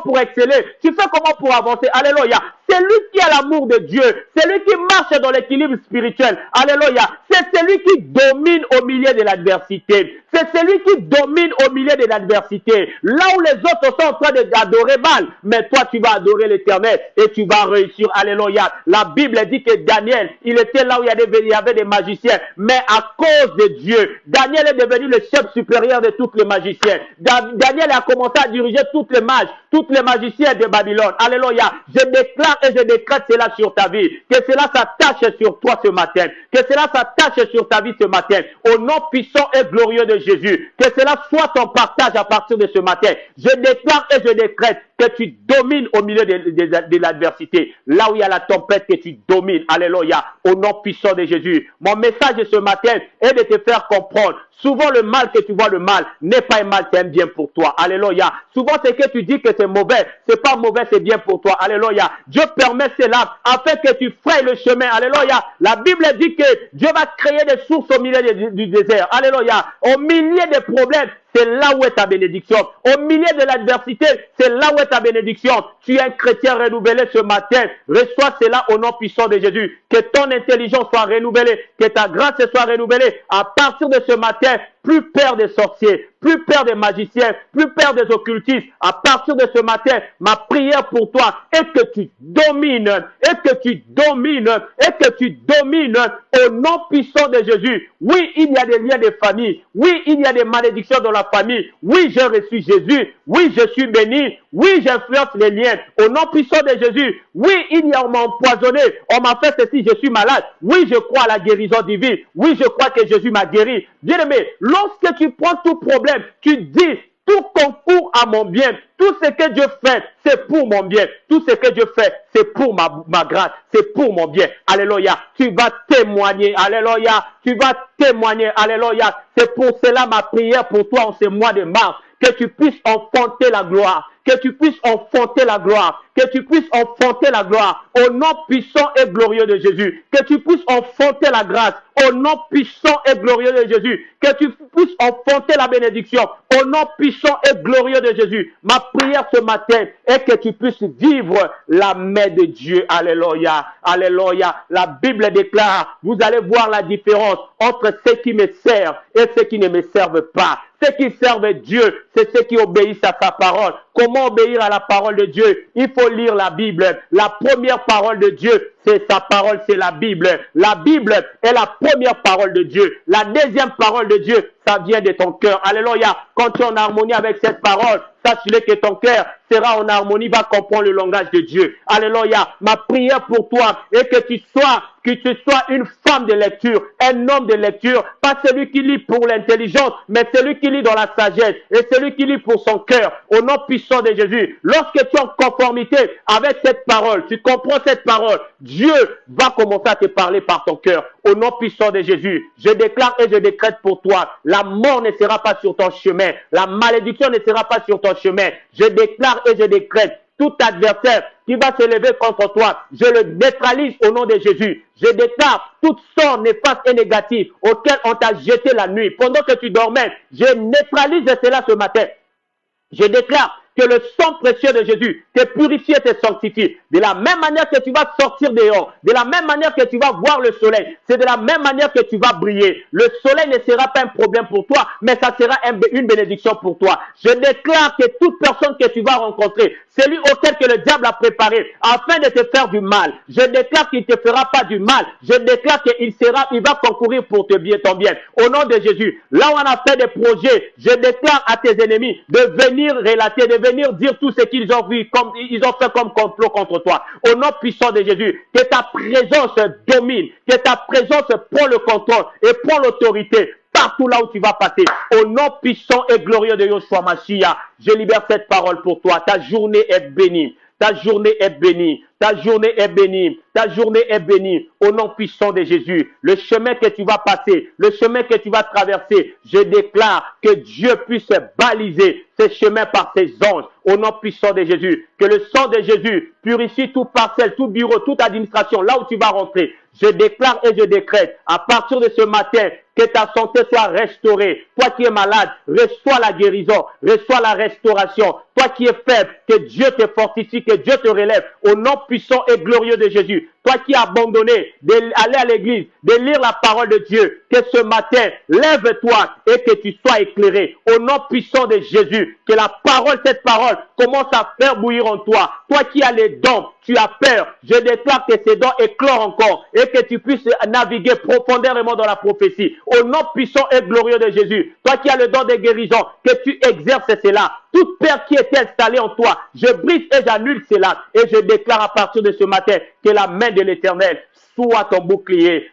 pour exceller, tu fais comment pour avancer. Alléluia. celui qui a l'amour de Dieu, celui qui marche dans l'équilibre spirituel. Alléluia. C'est celui qui domine au milieu de l'adversité. C'est celui qui domine au milieu de l'adversité. Là où les autres sont en train d'adorer mal, mais toi tu vas adorer l'Éternel et tu vas réussir. Alléluia. La Bible dit que Daniel, il était là où il y avait des magiciens, mais à cause de Dieu, Daniel est devenu le chef supérieur de tous les magiciens. Daniel a commencé à diriger toutes les mages, toutes les magiciens de Babylone. Alléluia. Je déclare et je décrète cela sur ta vie, que cela s'attache sur toi ce matin, que cela s'attache sur ta vie ce matin, au nom puissant et glorieux de Jésus, que cela soit ton partage à partir de ce matin. Je déclare et je décrète que tu domines au milieu de l'adversité, là où il y a la tempête, que tu domines. Alléluia. Au nom puissant de Jésus. Mon message de ce matin est de te faire comprendre. Souvent le mal que tu vois, le mal n'est pas un mal, c'est un bien pour toi. Alléluia. Souvent ce que tu dis que c'est mauvais, c'est pas mauvais, c'est bien pour toi. Alléluia. Dieu permet cela afin que tu frayes le chemin. Alléluia. La Bible dit que Dieu va créer des sources au milieu du désert. Alléluia. Au milieu des problèmes, c'est là où est ta bénédiction. Au milieu de l'adversité, c'est là où est ta bénédiction. Tu es un chrétien renouvelé ce matin. Reçois cela au nom puissant de Jésus. Que ton intelligence soit renouvelée, que ta grâce soit renouvelée. À partir de ce matin, plus peur des sorciers, plus peur des magiciens, plus peur des occultistes. À partir de ce matin, ma prière pour toi est que tu domines, au nom puissant de Jésus. Oui, il y a des liens de famille. Oui, il y a des malédictions dans la famille. Oui, j'ai reçu Jésus. Oui, je suis béni. Oui, j'influence les liens. Au nom puissant de Jésus. Oui, on m'a empoisonné. On m'a fait ceci, je suis malade. Oui, je crois à la guérison divine. Oui, je crois que Jésus m'a guéri. Bien-aimé, lorsque tu prends tout problème, tu dis, tout concourt à mon bien. Tout ce que Dieu fait, c'est pour mon bien. Tout ce que Dieu fait, c'est pour ma grâce. C'est pour mon bien. Alléluia. Tu vas témoigner. Alléluia. Tu vas témoigner. Alléluia. C'est pour cela ma prière pour toi en ce mois de mars. Que tu puisses enfanter la gloire. Que tu puisses enfanter la gloire. Que tu puisses enfanter la gloire. Au nom puissant et glorieux de Jésus. Que tu puisses enfanter la grâce. Au nom puissant et glorieux de Jésus. Que tu puisses enfanter la bénédiction. Au nom puissant et glorieux de Jésus. Ma prière ce matin est que tu puisses vivre la main de Dieu. Alléluia. Alléluia. La Bible déclare, vous allez voir la différence entre ceux qui me servent et ceux qui ne me servent pas. Ceux qui servent Dieu, c'est ceux qui obéissent à sa parole. Comment obéir à la parole de Dieu? Il faut lire la Bible. La première parole de Dieu, c'est sa parole, c'est la Bible. La Bible est la première parole de Dieu. La deuxième parole de Dieu, ça vient de ton cœur. Alléluia. Quand tu es en harmonie avec cette parole, sache-le que ton cœur sera en harmonie, va comprendre le langage de Dieu. Alléluia. Ma prière pour toi est que tu sois une femme de lecture, un homme de lecture, pas celui qui lit pour l'intelligence, mais celui qui lit dans la sagesse et celui qui lit pour son cœur, au nom puissant de Jésus. Lorsque tu es en conformité avec cette parole, tu comprends cette parole, Dieu va commencer à te parler par ton cœur, au nom puissant de Jésus. Je déclare et je décrète pour toi, la mort ne sera pas sur ton chemin, la malédiction ne sera pas sur ton chemin. Je déclare et je décrète, tout adversaire qui va se lever contre toi, je le neutralise au nom de Jésus. Je déclare toute sorte néfaste et négative auquel on t'a jeté la nuit pendant que tu dormais. Je neutralise cela ce matin. Je déclare que le sang précieux de Jésus te purifie et te sanctifie. De la même manière que tu vas sortir dehors, de la même manière que tu vas voir le soleil, c'est de la même manière que tu vas briller. Le soleil ne sera pas un problème pour toi, mais ça sera une bénédiction pour toi. Je déclare que toute personne que tu vas rencontrer, celui auquel que le diable a préparé afin de te faire du mal, je déclare qu'il ne te fera pas du mal. Je déclare qu'il va concourir pour ton bien. Au nom de Jésus, là où on a fait des projets, je déclare à tes ennemis de venir relater, de venir dire tout ce qu'ils ont vu, comme ils ont fait comme complot contre toi. Au nom puissant de Jésus, que ta présence domine, que ta présence prend le contrôle et prend l'autorité partout là où tu vas passer. Au nom puissant et glorieux de Yoshua Mashiach, je libère cette parole pour toi. Ta journée est bénie. Ta journée est bénie. Ta journée est bénie. Ta journée est bénie. Au nom puissant de Jésus. Le chemin que tu vas passer, le chemin que tu vas traverser, je déclare que Dieu puisse baliser ces chemins par ses anges. Au nom puissant de Jésus. Que le sang de Jésus purifie tout parcelle, tout bureau, toute administration, là où tu vas rentrer. Je déclare et je décrète, à partir de ce matin, que ta santé soit restaurée. Toi qui es malade, reçois la guérison, reçois la restauration. Toi qui es faible, que Dieu te fortifie, que Dieu te relève. Au nom puissant et glorieux de Jésus, toi qui as abandonné d'aller à l'église, de lire la parole de Dieu, que ce matin, lève-toi et que tu sois éclairé. Au nom puissant de Jésus, que la parole, cette parole, commence à faire bouillir en toi. Toi qui as les dons, tu as peur. Je déclare que ces dons éclorent encore et que tu puisses naviguer profondément dans la prophétie. Au nom puissant et glorieux de Jésus, toi qui as le don de guérison, que tu exerces cela. Toute peur qui est installée en toi, je brise et j'annule cela. Et je déclare à partir de ce matin que la main de l'Éternel soit ton bouclier,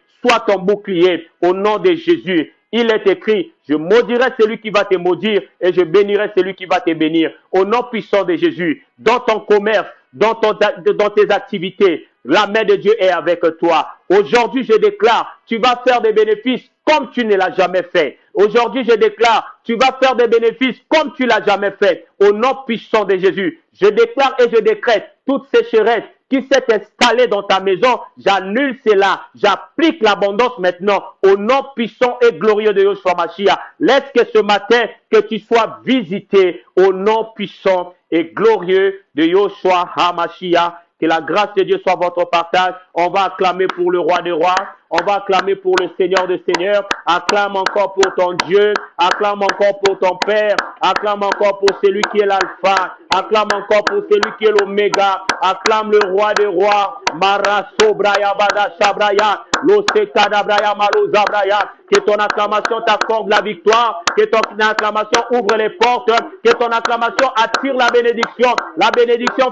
au nom de Jésus. Il est écrit, je maudirai celui qui va te maudire et je bénirai celui qui va te bénir. Au nom puissant de Jésus, dans ton commerce, dans tes activités, la main de Dieu est avec toi. Aujourd'hui, je déclare, tu vas faire des bénéfices comme tu ne l'as jamais fait. Aujourd'hui, je déclare, tu vas faire des bénéfices comme tu l'as jamais fait. Au nom puissant de Jésus, je déclare et je décrète toute sécheresse qui s'est installée dans ta maison, j'annule cela. J'applique l'abondance maintenant au nom puissant et glorieux de Yoshua Mashiach. Laisse que ce matin, que tu sois visité au nom puissant et glorieux de Yoshua HaMashiach. Que la grâce de Dieu soit votre partage. On va acclamer pour le roi des rois. On va acclamer pour le Seigneur des seigneurs. Acclame encore pour ton Dieu. Acclame encore pour ton Père. Acclame encore pour celui qui est l'alpha. Acclame encore pour celui qui est l'oméga. Acclame le roi des rois. Maraso Braya Bada Shabraya. Losekada Braya Malo Zabraya. Que ton acclamation t'accorde la victoire. Que ton acclamation ouvre les portes. Que ton acclamation attire la bénédiction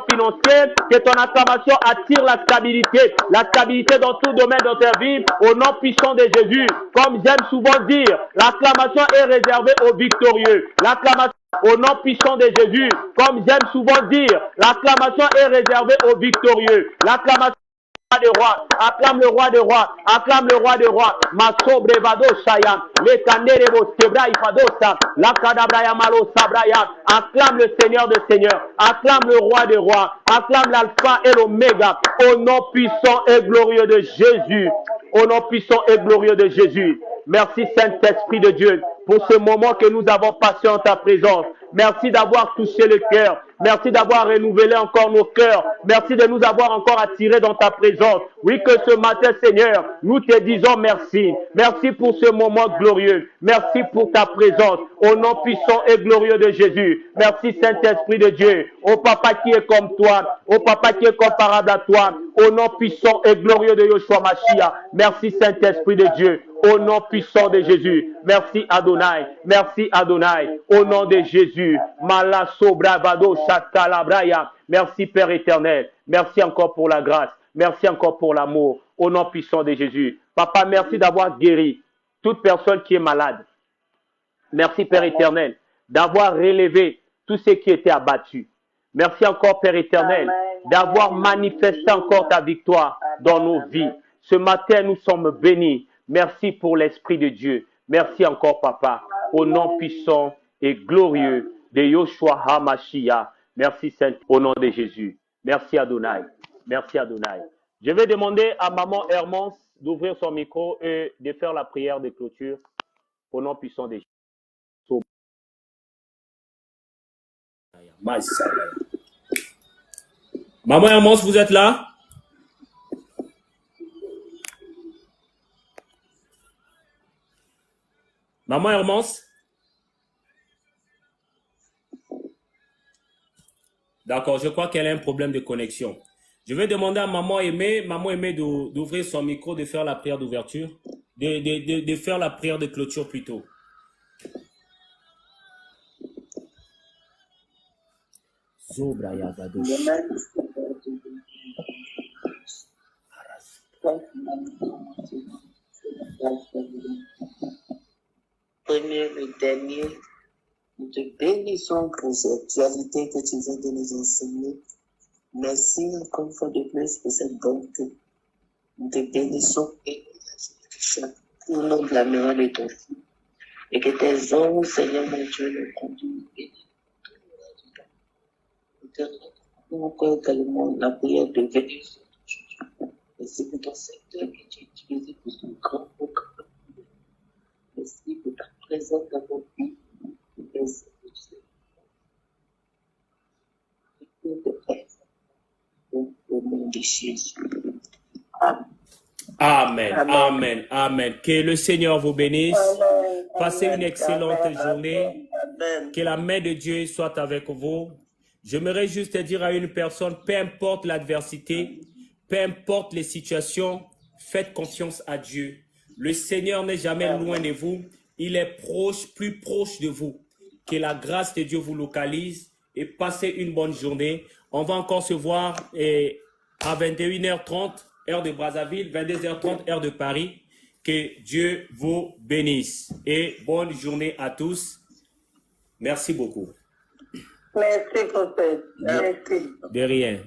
financière. Que ton acclamation attire la stabilité dans tout domaine de ta vie. Au nom puissant de Jésus, comme j'aime souvent dire, l'acclamation est réservée aux victorieux. L'acclamation au nom puissant de Jésus, comme j'aime souvent dire, l'acclamation est réservée aux victorieux. L'acclamation des rois, acclame le roi des rois, acclame le roi des rois, Maso Brevado Shaya, le Kanerebo Sebra Ifadosa, la Kadabraya Malo Sabraya, acclame le Seigneur des seigneurs, acclame le roi des rois, acclame l'alpha et l'oméga, au nom puissant et glorieux de Jésus, au nom puissant et glorieux de Jésus. Merci Saint-Esprit de Dieu pour ce moment que nous avons passé en ta présence. Merci d'avoir touché le cœur. Merci d'avoir renouvelé encore nos cœurs. Merci de nous avoir encore attirés dans ta présence. Oui, que ce matin, Seigneur, nous te disons merci. Merci pour ce moment glorieux. Merci pour ta présence. Au nom puissant et glorieux de Jésus. Merci Saint-Esprit de Dieu. Ô Papa qui est comme toi. Ô Papa qui est comparable à toi. Au nom puissant et glorieux de Yoshua Mashiach. Merci Saint-Esprit de Dieu. Au nom puissant de Jésus. Merci Adonai. Merci Adonai. Au nom de Jésus. Malaso Bravado Chatalabraya. Merci Père éternel. Merci encore pour la grâce. Merci encore pour l'amour. Au nom puissant de Jésus. Papa, merci d'avoir guéri toute personne qui est malade. Merci Père éternel d'avoir relevé tous ceux qui étaient abattus. Merci encore Père éternel d'avoir manifesté encore ta victoire dans nos vies. Ce matin, nous sommes bénis. Merci pour l'Esprit de Dieu. Merci encore, Papa, au nom puissant et glorieux de Yoshua HaMashiach. Merci, Saint, au nom de Jésus. Merci, Adonai. Merci, Adonai. Je vais demander à Maman Hermance d'ouvrir son micro et de faire la prière de clôture au nom puissant de Jésus. Maman Hermance, vous êtes là? Maman Hermance? D'accord, je crois qu'elle a un problème de connexion. Je vais demander à Maman Aimée d'ouvrir son micro, de faire la prière d'ouverture, de faire la prière de clôture plutôt. Premier et dernier, nous te bénissons pour cette réalité que tu viens de nous enseigner. Merci encore une fois de plus pour cette bonté. Nous te bénissons et au nom de la mémoire de ton Fils. Et que tes hommes, Seigneur mon Dieu, nous conduisent. Nous te rendons encore également la prière de guérison. Merci pour ton secteur que tu utilises pour ton grand programme. Merci pour ta présence dans nos vies. Merci pour ce que tu fais. nom de Jésus. Amen, Amen. amen, amen. Que le Seigneur vous bénisse. Amen. Passez une Amen. excellente Amen. journée. Amen. Que la main de Dieu soit avec vous. J'aimerais juste dire à une personne, peu importe l'adversité, peu importe les situations, faites confiance à Dieu. Le Seigneur n'est jamais loin de vous. Il est proche, plus proche de vous. Que la grâce de Dieu vous localise et passez une bonne journée. On va encore se voir à 21h30, heure de Brazzaville, 22h30, heure de Paris. Que Dieu vous bénisse et bonne journée à tous. Merci beaucoup. Merci, prophète. Merci. De rien.